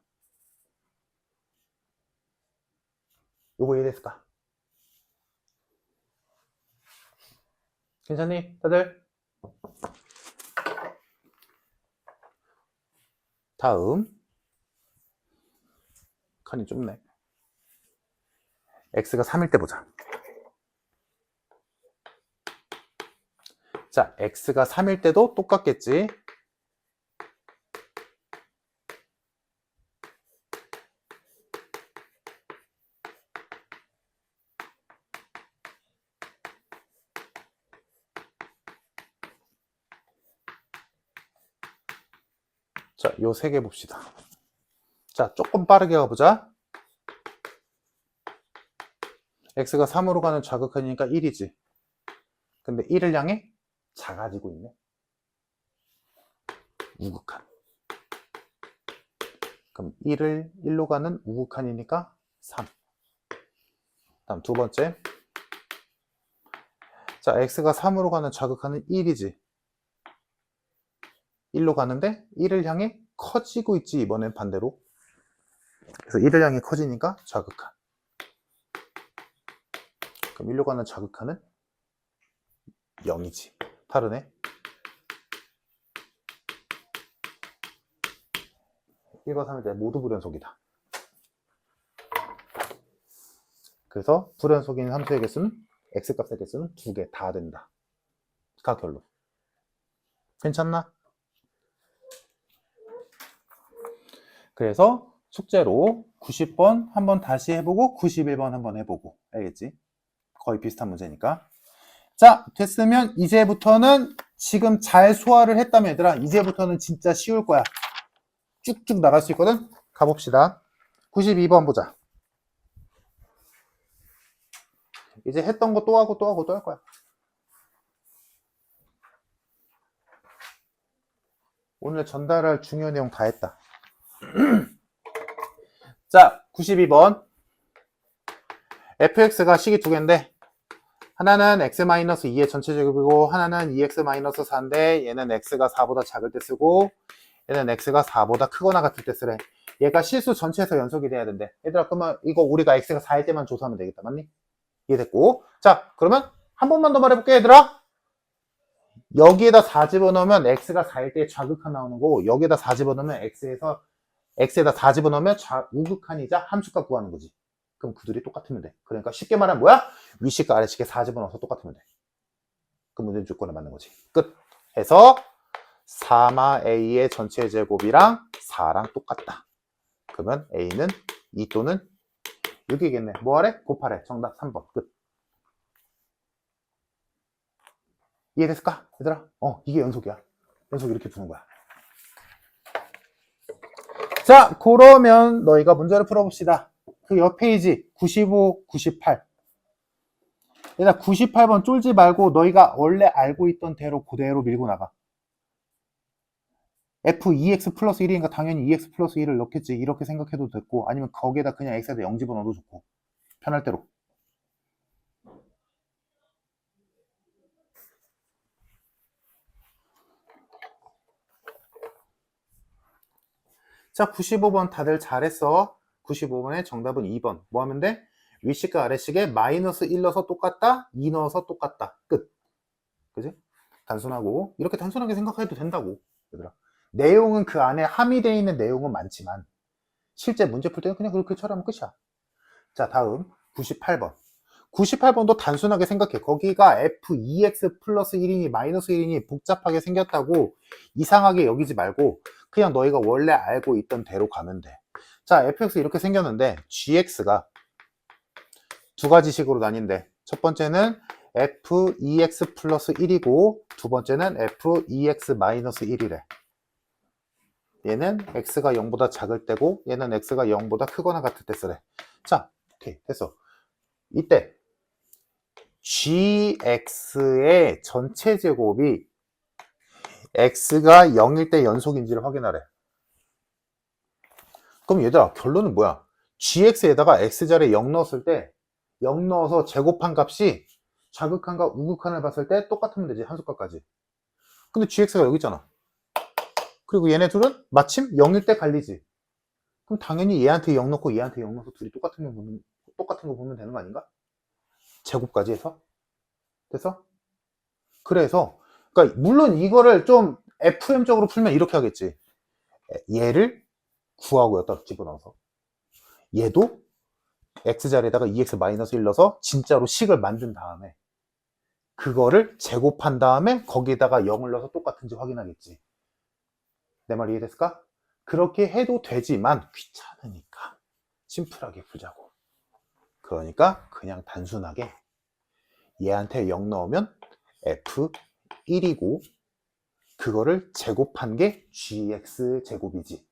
요거 이해됐을까? 괜찮니? 다들? 다음. 칸이 좁네. x가 3일 때 보자. 자, x가 3일 때도 똑같겠지. 자, 요 세 개 봅시다. 자, 조금 빠르게 가보자. x가 3으로 가는 좌극한이니까 1이지. 근데 1을 향해 작아지고 있네. 우극한. 그럼 1로 가는 우극한이니까 3. 다음 두 번째. 자, x가 3으로 가는 좌극한은 1이지. 1로 가는데 1을 향해 커지고 있지. 이번엔 반대로. 그래서 1을 향해 커지니까 좌극한. 그럼 1로 가는 좌극한은 0이지. 다르네. 1과 3일 때 모두 불연속이다. 그래서 불연속인 함수의 개수는 x값의 개수는 2개 다 된다. 가 결론. 괜찮나? 그래서 숙제로 90번 한번 다시 해보고 91번 한번 해보고. 알겠지? 거의 비슷한 문제니까. 자, 됐으면 이제부터는 지금 잘 소화를 했다면 얘들아, 이제부터는 진짜 쉬울 거야. 쭉쭉 나갈 수 있거든? 가봅시다. 92번 보자. 이제 했던 거 또 하고 또 하고 또 할 거야. 오늘 전달할 중요한 내용 다 했다. 자, 92번. fx가 식이 두 개인데 하나는 x-2의 전체 제곱이고 하나는 2x-4인데 얘는 x가 4보다 작을 때 쓰고 얘는 x가 4보다 크거나 같을 때 쓰래. 얘가 실수 전체에서 연속이 돼야 된대. 얘들아, 그러면 이거 우리가 x가 4일 때만 조사하면 되겠다. 맞니? 이해됐고. 자, 그러면 한 번만 더 말해볼게, 얘들아. 여기에다 4 집어넣으면 x가 4일 때 좌극한 나오는 거고, 여기에다 4 집어넣으면 x에다 4 집어넣으면 우극한이자 함수값 구하는 거지. 그럼 그 둘이 똑같으면 돼. 그러니까 쉽게 말하면 뭐야? 위식과 아래식에 4 집어넣어서 똑같으면 돼. 그 문제 조건에 맞는 거지. 끝. 해서 3a의 전체 제곱이랑 4랑 똑같다. 그러면 a는 2 또는 6이겠네. 뭐 하래? 곱하래. 정답 3번. 끝. 이해됐을까? 얘들아? 이게 연속이야. 연속 이렇게 푸는 거야. 자, 그러면 너희가 문제를 풀어봅시다. 그 옆 페이지 95, 98. 얘들아 98번 쫄지 말고 너희가 원래 알고 있던 대로 그대로 밀고 나가. f2x 플러스 1이니까 당연히 2x 플러스 1을 넣겠지. 이렇게 생각해도 됐고, 아니면 거기에다 그냥 x에다 0 집어넣어도 좋고, 편할 대로. 자, 95번 다들 잘했어. 95번의 정답은 2번. 뭐 하면 돼? 위식과 아래식에 마이너스 1 넣어서 똑같다, 2 넣어서 똑같다. 끝. 그지? 단순하고, 이렇게 단순하게 생각해도 된다고. 얘들아. 내용은 그 안에 함의되어 있는 내용은 많지만, 실제 문제 풀 때는 그냥 그렇게 처리하면 끝이야. 자, 다음 98번. 98번도 단순하게 생각해. 거기가 f2x 플러스 1이니 마이너스 1이니 복잡하게 생겼다고 이상하게 여기지 말고 그냥 너희가 원래 알고 있던 대로 가면 돼. 자, fx 이렇게 생겼는데 gx가 두 가지 식으로 나뉜대. 첫 번째는 f2x 플러스 1이고 두 번째는 f2x 마이너스 1이래. 얘는 x가 0보다 작을 때고 얘는 x가 0보다 크거나 같을 때 쓰래. 자, 오케이, 됐어. 이때 gx의 전체 제곱이 x가 0일 때 연속인지를 확인하래. 그럼 얘들아, 결론은 뭐야? gx에다가 x자리에 0 넣었을 때 0 넣어서 제곱한 값이 좌극한과 우극한을 봤을 때 똑같으면 되지, 한숫값까지. 근데 gx가 여기 있잖아. 그리고 얘네 둘은 마침 0일 때 갈리지. 그럼 당연히 얘한테 0 넣고 얘한테 0 넣어서 둘이 똑같은 거 보면 되는 거 아닌가? 제곱까지 해서. 됐어? 그래서 그러니까 물론 이거를 좀 FM적으로 풀면 이렇게 하겠지. 얘를 구하고 여기다 집어넣어서 얘도 x자리에다가 2x-1 넣어서 진짜로 식을 만든 다음에 그거를 제곱한 다음에 거기에다가 0을 넣어서 똑같은지 확인하겠지. 내 말 이해됐을까? 그렇게 해도 되지만 귀찮으니까 심플하게 풀자고. 그러니까 그냥 단순하게 얘한테 0 넣으면 f1이고 그거를 제곱한 게 gx 제곱이지.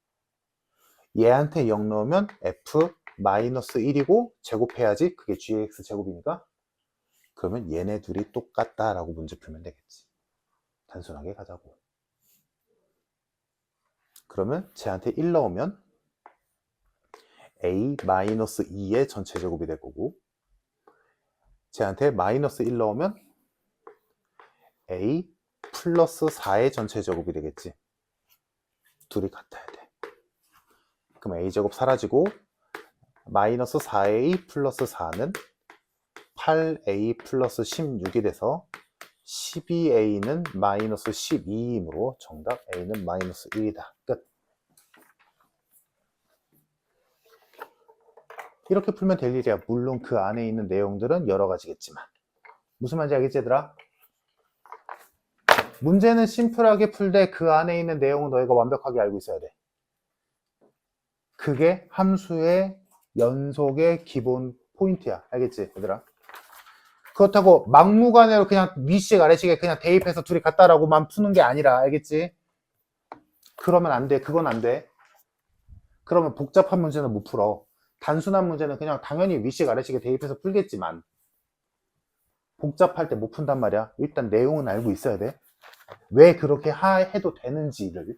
얘한테 0 넣으면 f-1이고 제곱해야지 그게 gx 제곱이니까 그러면 얘네 둘이 똑같다라고 문제 풀면 되겠지. 단순하게 가자고. 그러면 쟤한테 1 넣으면 a-2의 전체 제곱이 될 거고 쟤한테 마이너스 1 넣으면 a 플러스 4의 전체 제곱이 되겠지. 둘이 같아야 돼. 그럼 a제곱 사라지고 마이너스 4a 플러스 4는 8a 플러스 16이 돼서 12a는 마이너스 12이므로 정답 a는 마이너스 1이다. 끝. 이렇게 풀면 될 일이야. 물론 그 안에 있는 내용들은 여러 가지겠지만. 무슨 말인지 알겠지, 얘들아? 문제는 심플하게 풀되 그 안에 있는 내용은 너희가 완벽하게 알고 있어야 돼. 그게 함수의 연속의 기본 포인트야. 알겠지, 얘들아? 그렇다고 막무가내로 그냥 위식 아래식에 그냥 대입해서 둘이 같다라고만 푸는 게 아니라, 알겠지? 그러면 안 돼. 그건 안 돼. 그러면 복잡한 문제는 못 풀어. 단순한 문제는 그냥 당연히 위식 아래식에 대입해서 풀겠지만 복잡할 때 못 푼단 말이야. 일단 내용은 알고 있어야 돼. 왜 그렇게 해도 되는지를.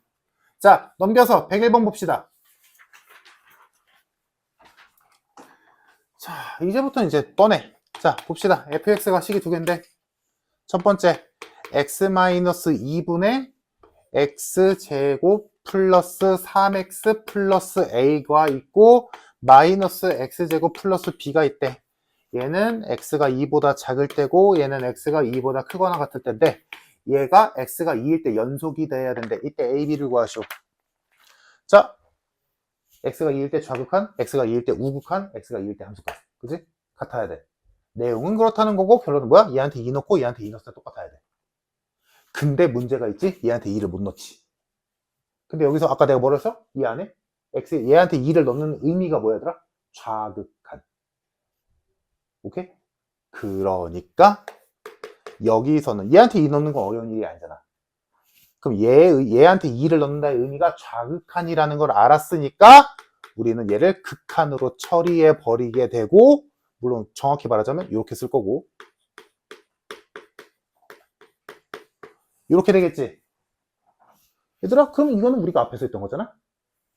자, 넘겨서 101번 봅시다. 자, 이제부터 이제 뻔해. 자, 봅시다. fx가 식이 두 개인데 첫 번째 x-2분의 x제곱 플러스 3x 플러스 a가 있고 마이너스 x제곱 플러스 b가 있대. 얘는 x가 2보다 작을 때고 얘는 x가 2보다 크거나 같을 때인데 얘가 x가 2일 때 연속이 돼야 되는데 이때 a, b를 구하시오. 자, x가 2일 때 좌극한, x가 2일 때 우극한, x가 2일 때 함수값. 그지? 같아야 돼. 내용은 그렇다는 거고 결론은 뭐야? 얘한테 2 넣고 얘한테 2 넣었을 때 똑같아야 돼. 근데 문제가 있지? 얘한테 2를 못 넣지. 근데 여기서 아까 내가 뭐라 했어? 이 안에 얘한테 2를 넣는 의미가 뭐야더라? 좌극한. 오케이? 그러니까 여기서는 얘한테 2 넣는 건 어려운 일이 아니잖아. 그럼 얘한테 2를 넣는다의 의미가 좌극한이라는 걸 알았으니까 우리는 얘를 극한으로 처리해 버리게 되고, 물론 정확히 말하자면 이렇게 쓸 거고, 이렇게 되겠지. 얘들아, 그럼 이거는 우리가 앞에서 했던 거잖아.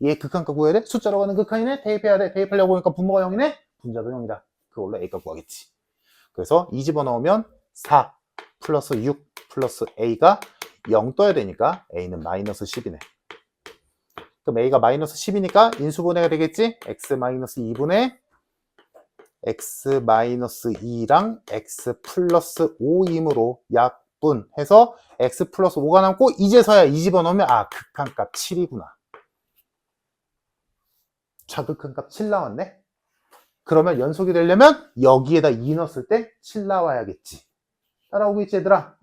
얘 극한값 구해야 돼? 숫자로 가는 극한이네? 대입해야 돼. 대입하려고 보니까 분모가 0이네? 분자도 0이다. 그걸로 A값 구하겠지. 그래서 이 집어넣으면 4 플러스 6 플러스 A가 0 떠야 되니까 A는 마이너스 10이네. 그럼 A가 마이너스 10이니까 인수분해가 되겠지? X 마이너스 2분의 X 마이너스 2랑 X 플러스 5이므로 약분해서 X 플러스 5가 남고, 이제서야 이 집어넣으면 극한값 7이구나. 좌극한값 7 나왔네? 그러면 연속이 되려면 여기에다 2 넣었을 때 7 나와야겠지. 따라오고 있지, 얘들아?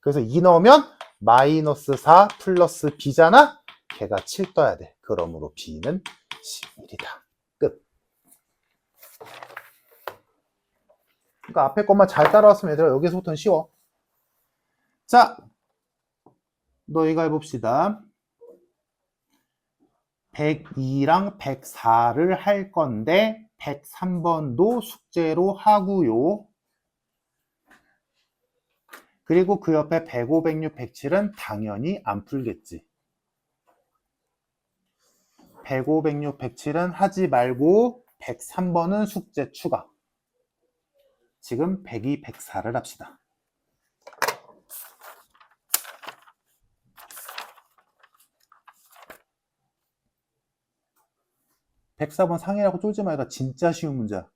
그래서 2 넣으면 마이너스 4 플러스 B잖아? 걔가 7 떠야 돼. 그러므로 B는 11이다. 끝. 그러니까 앞에 것만 잘 따라왔으면 얘들아, 여기서부터는 쉬워. 자, 너희가 해봅시다. 102랑 104를 할 건데 103번도 숙제로 하고요. 그리고 그 옆에 105, 106, 107은 당연히 안 풀겠지. 105, 106, 107은 하지 말고 103번은 숙제 추가. 지금 102, 104를 합시다. (104번) 상이라고 쫄지 말고 진짜 쉬운 문제야.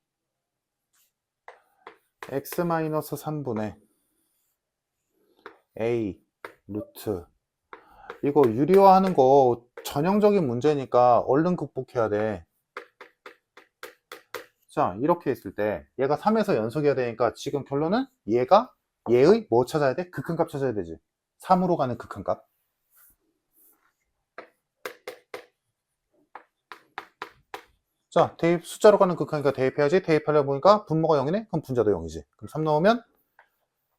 x-3분의 a 루트, 이거 유리화하는 거 전형적인 문제니까 얼른 극복해야 돼. 자, 이렇게 했을 때 얘가 3에서 연속이어야 되니까 지금 결론은 얘의 뭐 찾아야 돼? 극한값 찾아야 되지. 3으로 가는 극한값. 자, 대입 숫자로 가는 극한이니까 대입해야지. 대입하려고 보니까 분모가 0이네? 그럼 분자도 0이지. 그럼 3 넣으면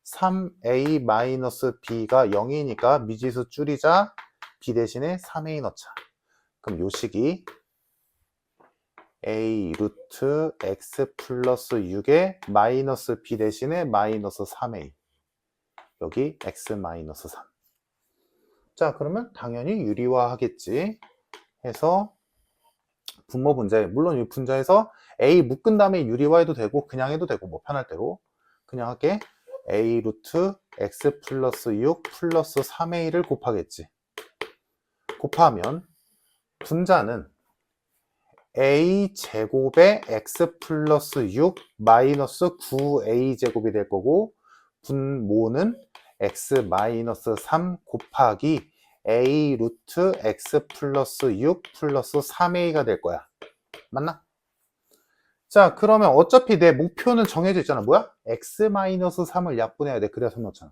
3a-b가 0이니까 미지수 줄이자. b 대신에 3a 넣자. 그럼 요 식이 a 루트 x 플러스 6에 마이너스 b 대신에 마이너스 3a. 여기 x 마이너스 3. 자, 그러면 당연히 유리화 하겠지. 해서 분모 분자에, 물론 이 분자에서 a 묶은 다음에 유리화해도 되고 그냥 해도 되고 뭐 편할 대로 그냥 할게. a 루트 x 플러스 6 플러스 3a를 곱하겠지. 곱하면 분자는 a 제곱에 x 플러스 6 마이너스 9a 제곱이 될 거고, 분모는 x 마이너스 3 곱하기 a 루트 x 플러스 6 플러스 3a가 될 거야. 맞나? 자, 그러면 어차피 내 목표는 정해져 있잖아. 뭐야? x 마이너스 3을 약분해야 돼. 그래야 3 넣잖아.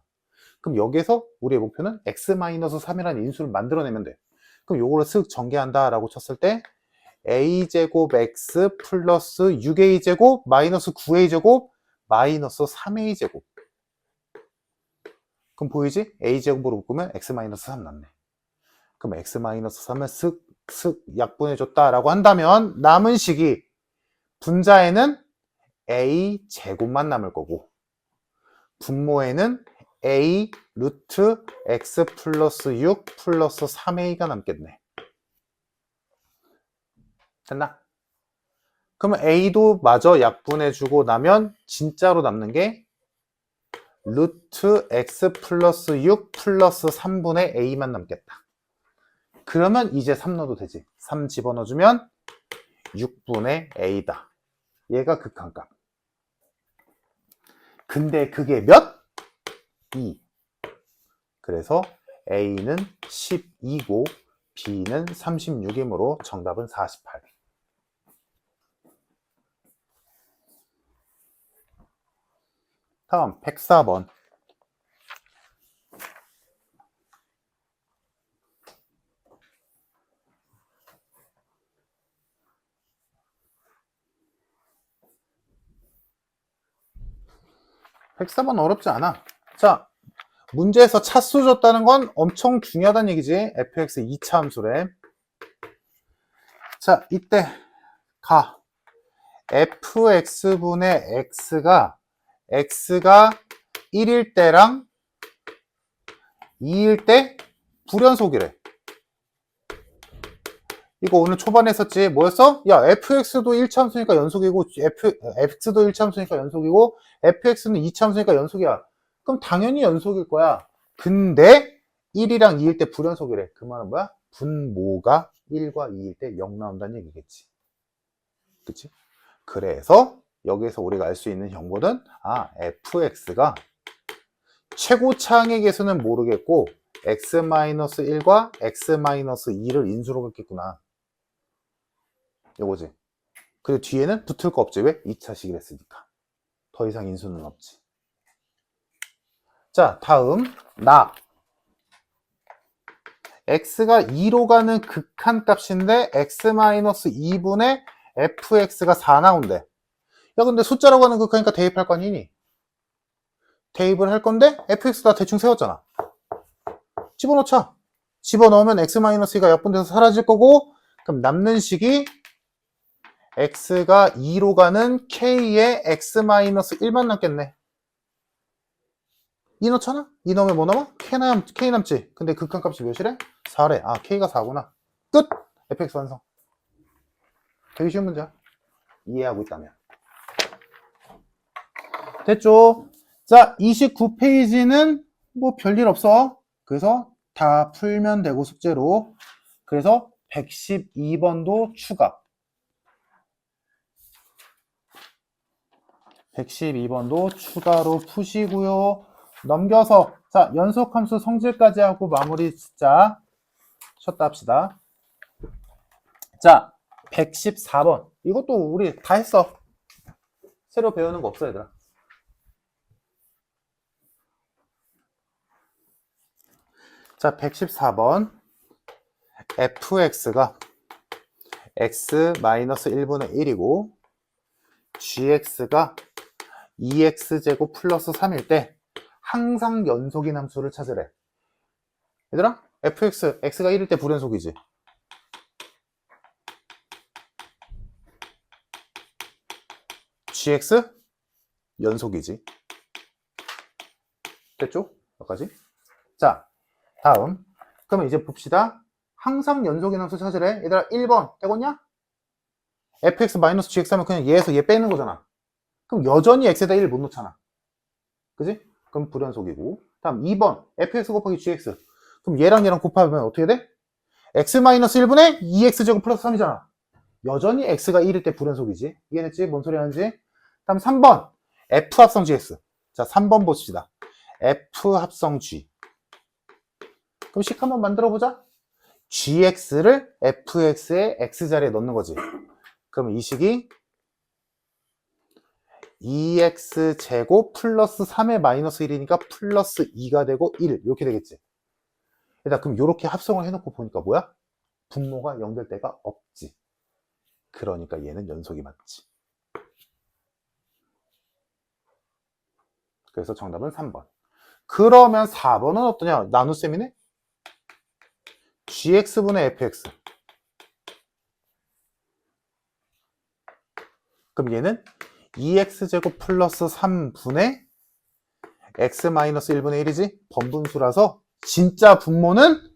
그럼 여기서 우리의 목표는 x 마이너스 3이라는 인수를 만들어내면 돼. 그럼 요거를 쓱 전개한다 라고 쳤을 때 a제곱 x 플러스 6a제곱 마이너스 9a제곱 마이너스 3a제곱. 그럼 보이지? a제곱으로 묶으면 x 마이너스 3 남네. 그럼 x 마이너스 3을 쓱 약분해줬다라고 한다면 남은 식이 분자에는 a제곱만 남을 거고, 분모에는 a 루트 x 플러스 6 플러스 3a가 남겠네. 됐나? 그러면 a도 마저 약분해주고 나면 진짜로 남는 게 루트 x 플러스 6 플러스 3분의 a만 남겠다. 그러면 이제 3 넣어도 되지. 3 집어넣어주면 6분의 a다. 얘가 극한값. 근데 그게 몇? 2. 그래서 a는 12고 b는 36이므로 정답은 48. 다음 104번. (104번) 어렵지 않아. 자, 문제에서 차수 줬다는 건 엄청 중요하다는 얘기지. fx 2차 함수래. 자, 이때 가. fx분의 x가 1일 때랑 2일 때 불연속이래. 이거 오늘 초반에 했었지. 뭐였어? 야, fx도 1차 함수니까 연속이고 x도 1차 함수니까 연속이고 fx는 2차 함수니까 연속이야. 그럼 당연히 연속일 거야. 근데 1이랑 2일 때 불연속이래. 그 말은 뭐야? 분모가 1과 2일 때 0 나온다는 얘기겠지. 그치? 그래서 여기에서 우리가 알 수 있는 정보는 fx가 최고차항의 개수는 모르겠고 x-1과 x-2를 인수로 갖겠구나. 요거지. 그리고 뒤에는 붙을 거 없지. 왜? 2차식을 했으니까. 더 이상 인수는 없지. 자, 다음 x가 2로 가는 극한값인데 x-2분의 fx가 4 나온대. 야, 근데 숫자로 가는 극한이니까 대입할 거 아니니? 대입을 할 건데 fx 다 대충 세웠잖아. 집어넣자. 집어넣으면 x-2가 약분돼서 사라질 거고, 그럼 남는 식이 x가 2로 가는 k의 x-1만 남겠네. 2 넣잖아? 2 넣으면 뭐 남아? k 남지. 근데 극한값이 몇이래? 4래. k가 4구나. 끝! fx 완성. 되게 쉬운 문제야. 이해하고 있다면. 됐죠? 자, 29페이지는 뭐 별일 없어. 그래서 다 풀면 되고 숙제로. 그래서 112번도 추가. 112번도 추가로 푸시고요. 넘겨서 자, 연속함수 성질까지 하고 마무리 진짜 쉬었다 합시다. 자, 114번. 이것도 우리 다 했어. 새로 배우는 거 없어, 얘들아. 자, 114번. fx가 x-1분의 1이고 gx가 2x제곱 플러스 3일 때 항상 연속인 함수를 찾으래. 얘들아, fx, x가 1일 때 불연속이지. gx 연속이지. 됐죠? 여기까지. 자, 다음. 그러면 이제 봅시다. 항상 연속인 함수 찾으래. 얘들아, 1번 되겠냐? fx-gx 하면 그냥 얘에서 얘 빼는 거잖아. 그럼 여전히 x에다 1을 못 넣잖아. 그지? 그럼 불연속이고. 다음 2번 fx 곱하기 gx. 그럼 얘랑 얘랑 곱하면 어떻게 돼? x-1분의 2x제곱 플러스 3이잖아. 여전히 x가 1일 때 불연속이지. 이해했지? 뭔 소리 하는지. 다음 3번 f 합성 gx. 자, 3번 봅시다. f 합성 g. 그럼 식 한번 만들어 보자. gx를 fx의 x자리에 넣는 거지. 그럼 이 식이 2x제곱 플러스 3의 마이너스 1이니까 플러스 2가 되고 1 이렇게 되겠지. 일단 그럼 이렇게 합성을 해놓고 보니까 뭐야? 분모가 0 될 때가 없지. 그러니까 얘는 연속이 맞지. 그래서 정답은 3번. 그러면 4번은 어떠냐? 나눗셈이네? gx분의 fx. 그럼 얘는 2x제곱 플러스 3분의 x-1분의 1이지? 번분수라서 진짜 분모는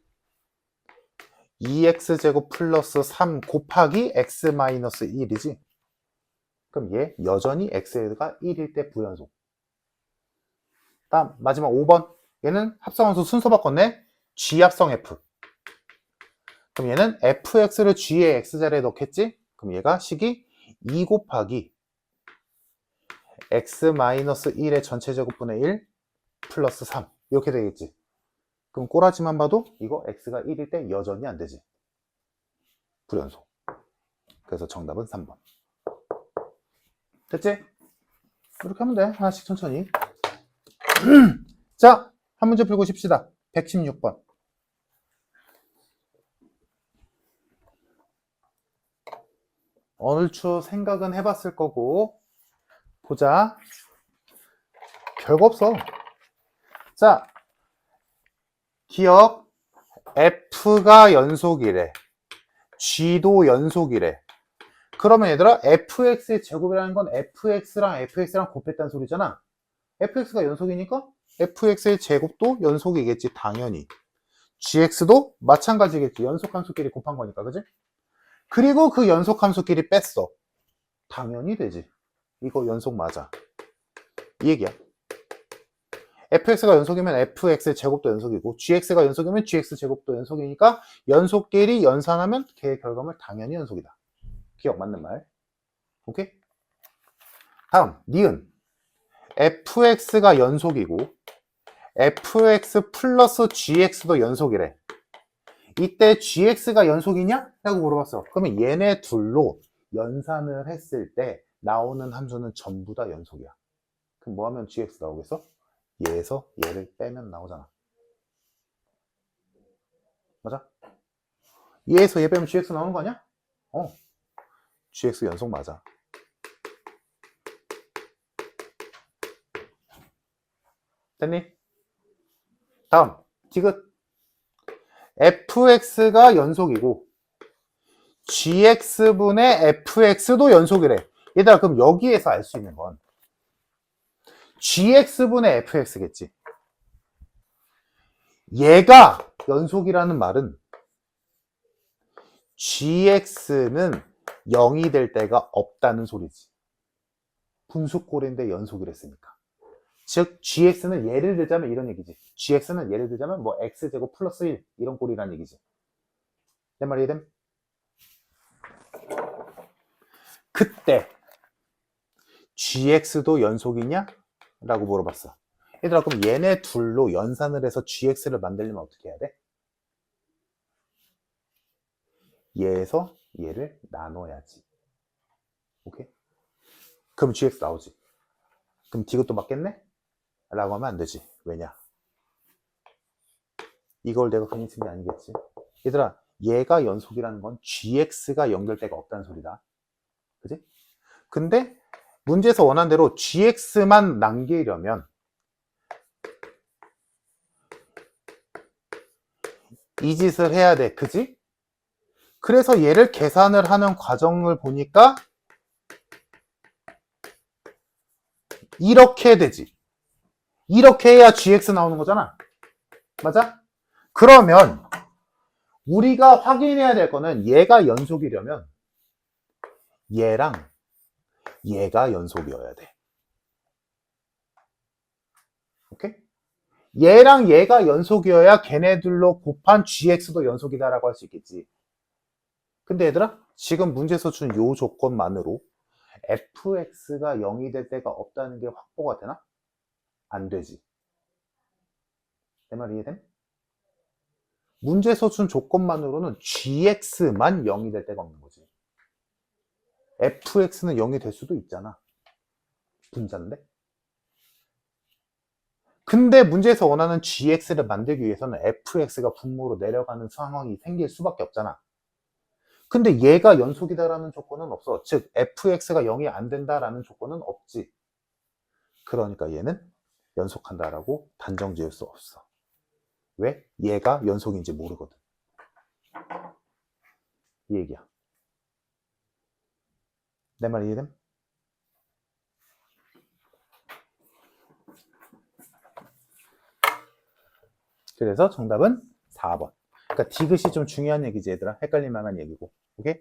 2x제곱 플러스 3 곱하기 x-1이지? 그럼 얘 여전히 x가 1일 때 부연속. 다음 마지막 5번. 얘는 합성함수 순서 바꿨네. g 합성 f. 그럼 얘는 fx를 g의 x자리에 넣겠지? 그럼 얘가 식이 2 곱하기 x-1의 전체 제곱분의 1 플러스 3 이렇게 되겠지. 그럼 꼬라지만 봐도 이거 x가 1일 때 여전히 안 되지. 불연속. 그래서 정답은 3번. 됐지? 이렇게 하면 돼. 하나씩 천천히. 자, 한 문제 풀고 싶시다. 116번. 얼추 생각은 해봤을 거고 보자. 별거 없어. 자, 기억. F가 연속이래. G도 연속이래. 그러면 얘들아, fx의 제곱이라는 건 fx랑 곱했다는 소리잖아. fx가 연속이니까 fx의 제곱도 연속이겠지, 당연히. gx도 마찬가지겠지. 연속함수끼리 곱한 거니까, 그지? 그리고 그 연속함수끼리 뺐어. 당연히 되지. 이거 연속 맞아. 이 얘기야. fx가 연속이면 fx의 제곱도 연속이고 gx가 연속이면 gx 제곱도 연속이니까 연속끼리 연산하면 걔의 결과물 당연히 연속이다. 기억 맞는 말. 오케이? 다음 니은. fx가 연속이고 fx 플러스 gx도 연속이래. 이때 gx가 연속이냐? 라고 물어봤어. 그러면 얘네 둘로 연산을 했을 때 나오는 함수는 전부 다 연속이야. 그럼 뭐 하면 gx 나오겠어? 얘에서 얘를 빼면 나오잖아. 맞아? 얘에서 얘 빼면 gx 나오는 거 아니야? gx 연속 맞아. 됐니? 다음 디귿. fx가 연속이고 gx분의 fx도 연속이래. 얘들아, 그럼 여기에서 알 수 있는 건 gx분의 fx겠지. 얘가 연속이라는 말은 gx는 0이 될 때가 없다는 소리지. 분수꼴인데 연속이랬으니까. 즉 gx는 예를 들자면 이런 얘기지. gx는 예를 들자면 뭐 x제곱 플러스 1 이런 꼴이라는 얘기지. 내 말이 이해됨? 그때 gx도 연속이냐? 라고 물어봤어. 얘들아, 그럼 얘네 둘로 연산을 해서 gx를 만들려면 어떻게 해야 돼? 얘에서 얘를 나눠야지. 오케이? 그럼 gx 나오지. 그럼 디귿도 맞겠네? 라고 하면 안 되지. 왜냐? 이걸 내가 그냥 쓴 게 아니겠지. 얘들아, 얘가 연속이라는 건 gx가 연결대가 없다는 소리다. 그지? 근데 문제에서 원한 대로 gx만 남기려면 이 짓을 해야 돼. 그지? 그래서 얘를 계산을 하는 과정을 보니까 이렇게 되지. 이렇게 해야 gx 나오는 거잖아. 맞아? 그러면 우리가 확인해야 될 거는 얘가 연속이려면 얘랑 얘가 연속이어야 돼. 오케이? 얘랑 얘가 연속이어야 걔네들로 곱한 gx도 연속이다라고 할 수 있겠지. 근데 얘들아, 지금 문제에서 준 요 조건만으로 fx가 0이 될 때가 없다는 게 확보가 되나? 안 되지. 내 말 이해됨? 문제에서 준 조건만으로는 gx만 0이 될 때가 없는 거지. fx는 0이 될 수도 있잖아. 분자인데? 근데 문제에서 원하는 gx를 만들기 위해서는 fx가 분모로 내려가는 상황이 생길 수밖에 없잖아. 근데 얘가 연속이다라는 조건은 없어. 즉 fx가 0이 안 된다라는 조건은 없지. 그러니까 얘는 연속한다라고 단정 지을 수 없어. 왜? 얘가 연속인지 모르거든. 이 얘기야. 내 말 이해됨? 그래서 정답은 4번. 그러니까 디귿이 좀 중요한 얘기지, 얘들아. 헷갈릴 만한 얘기고. 오케이?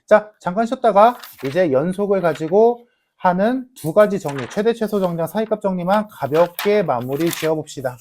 자, 잠깐 쉬었다가 이제 연속을 가지고 하는 두 가지 정리, 최대, 최소 정리랑 사이값 정리만 가볍게 마무리 지어봅시다.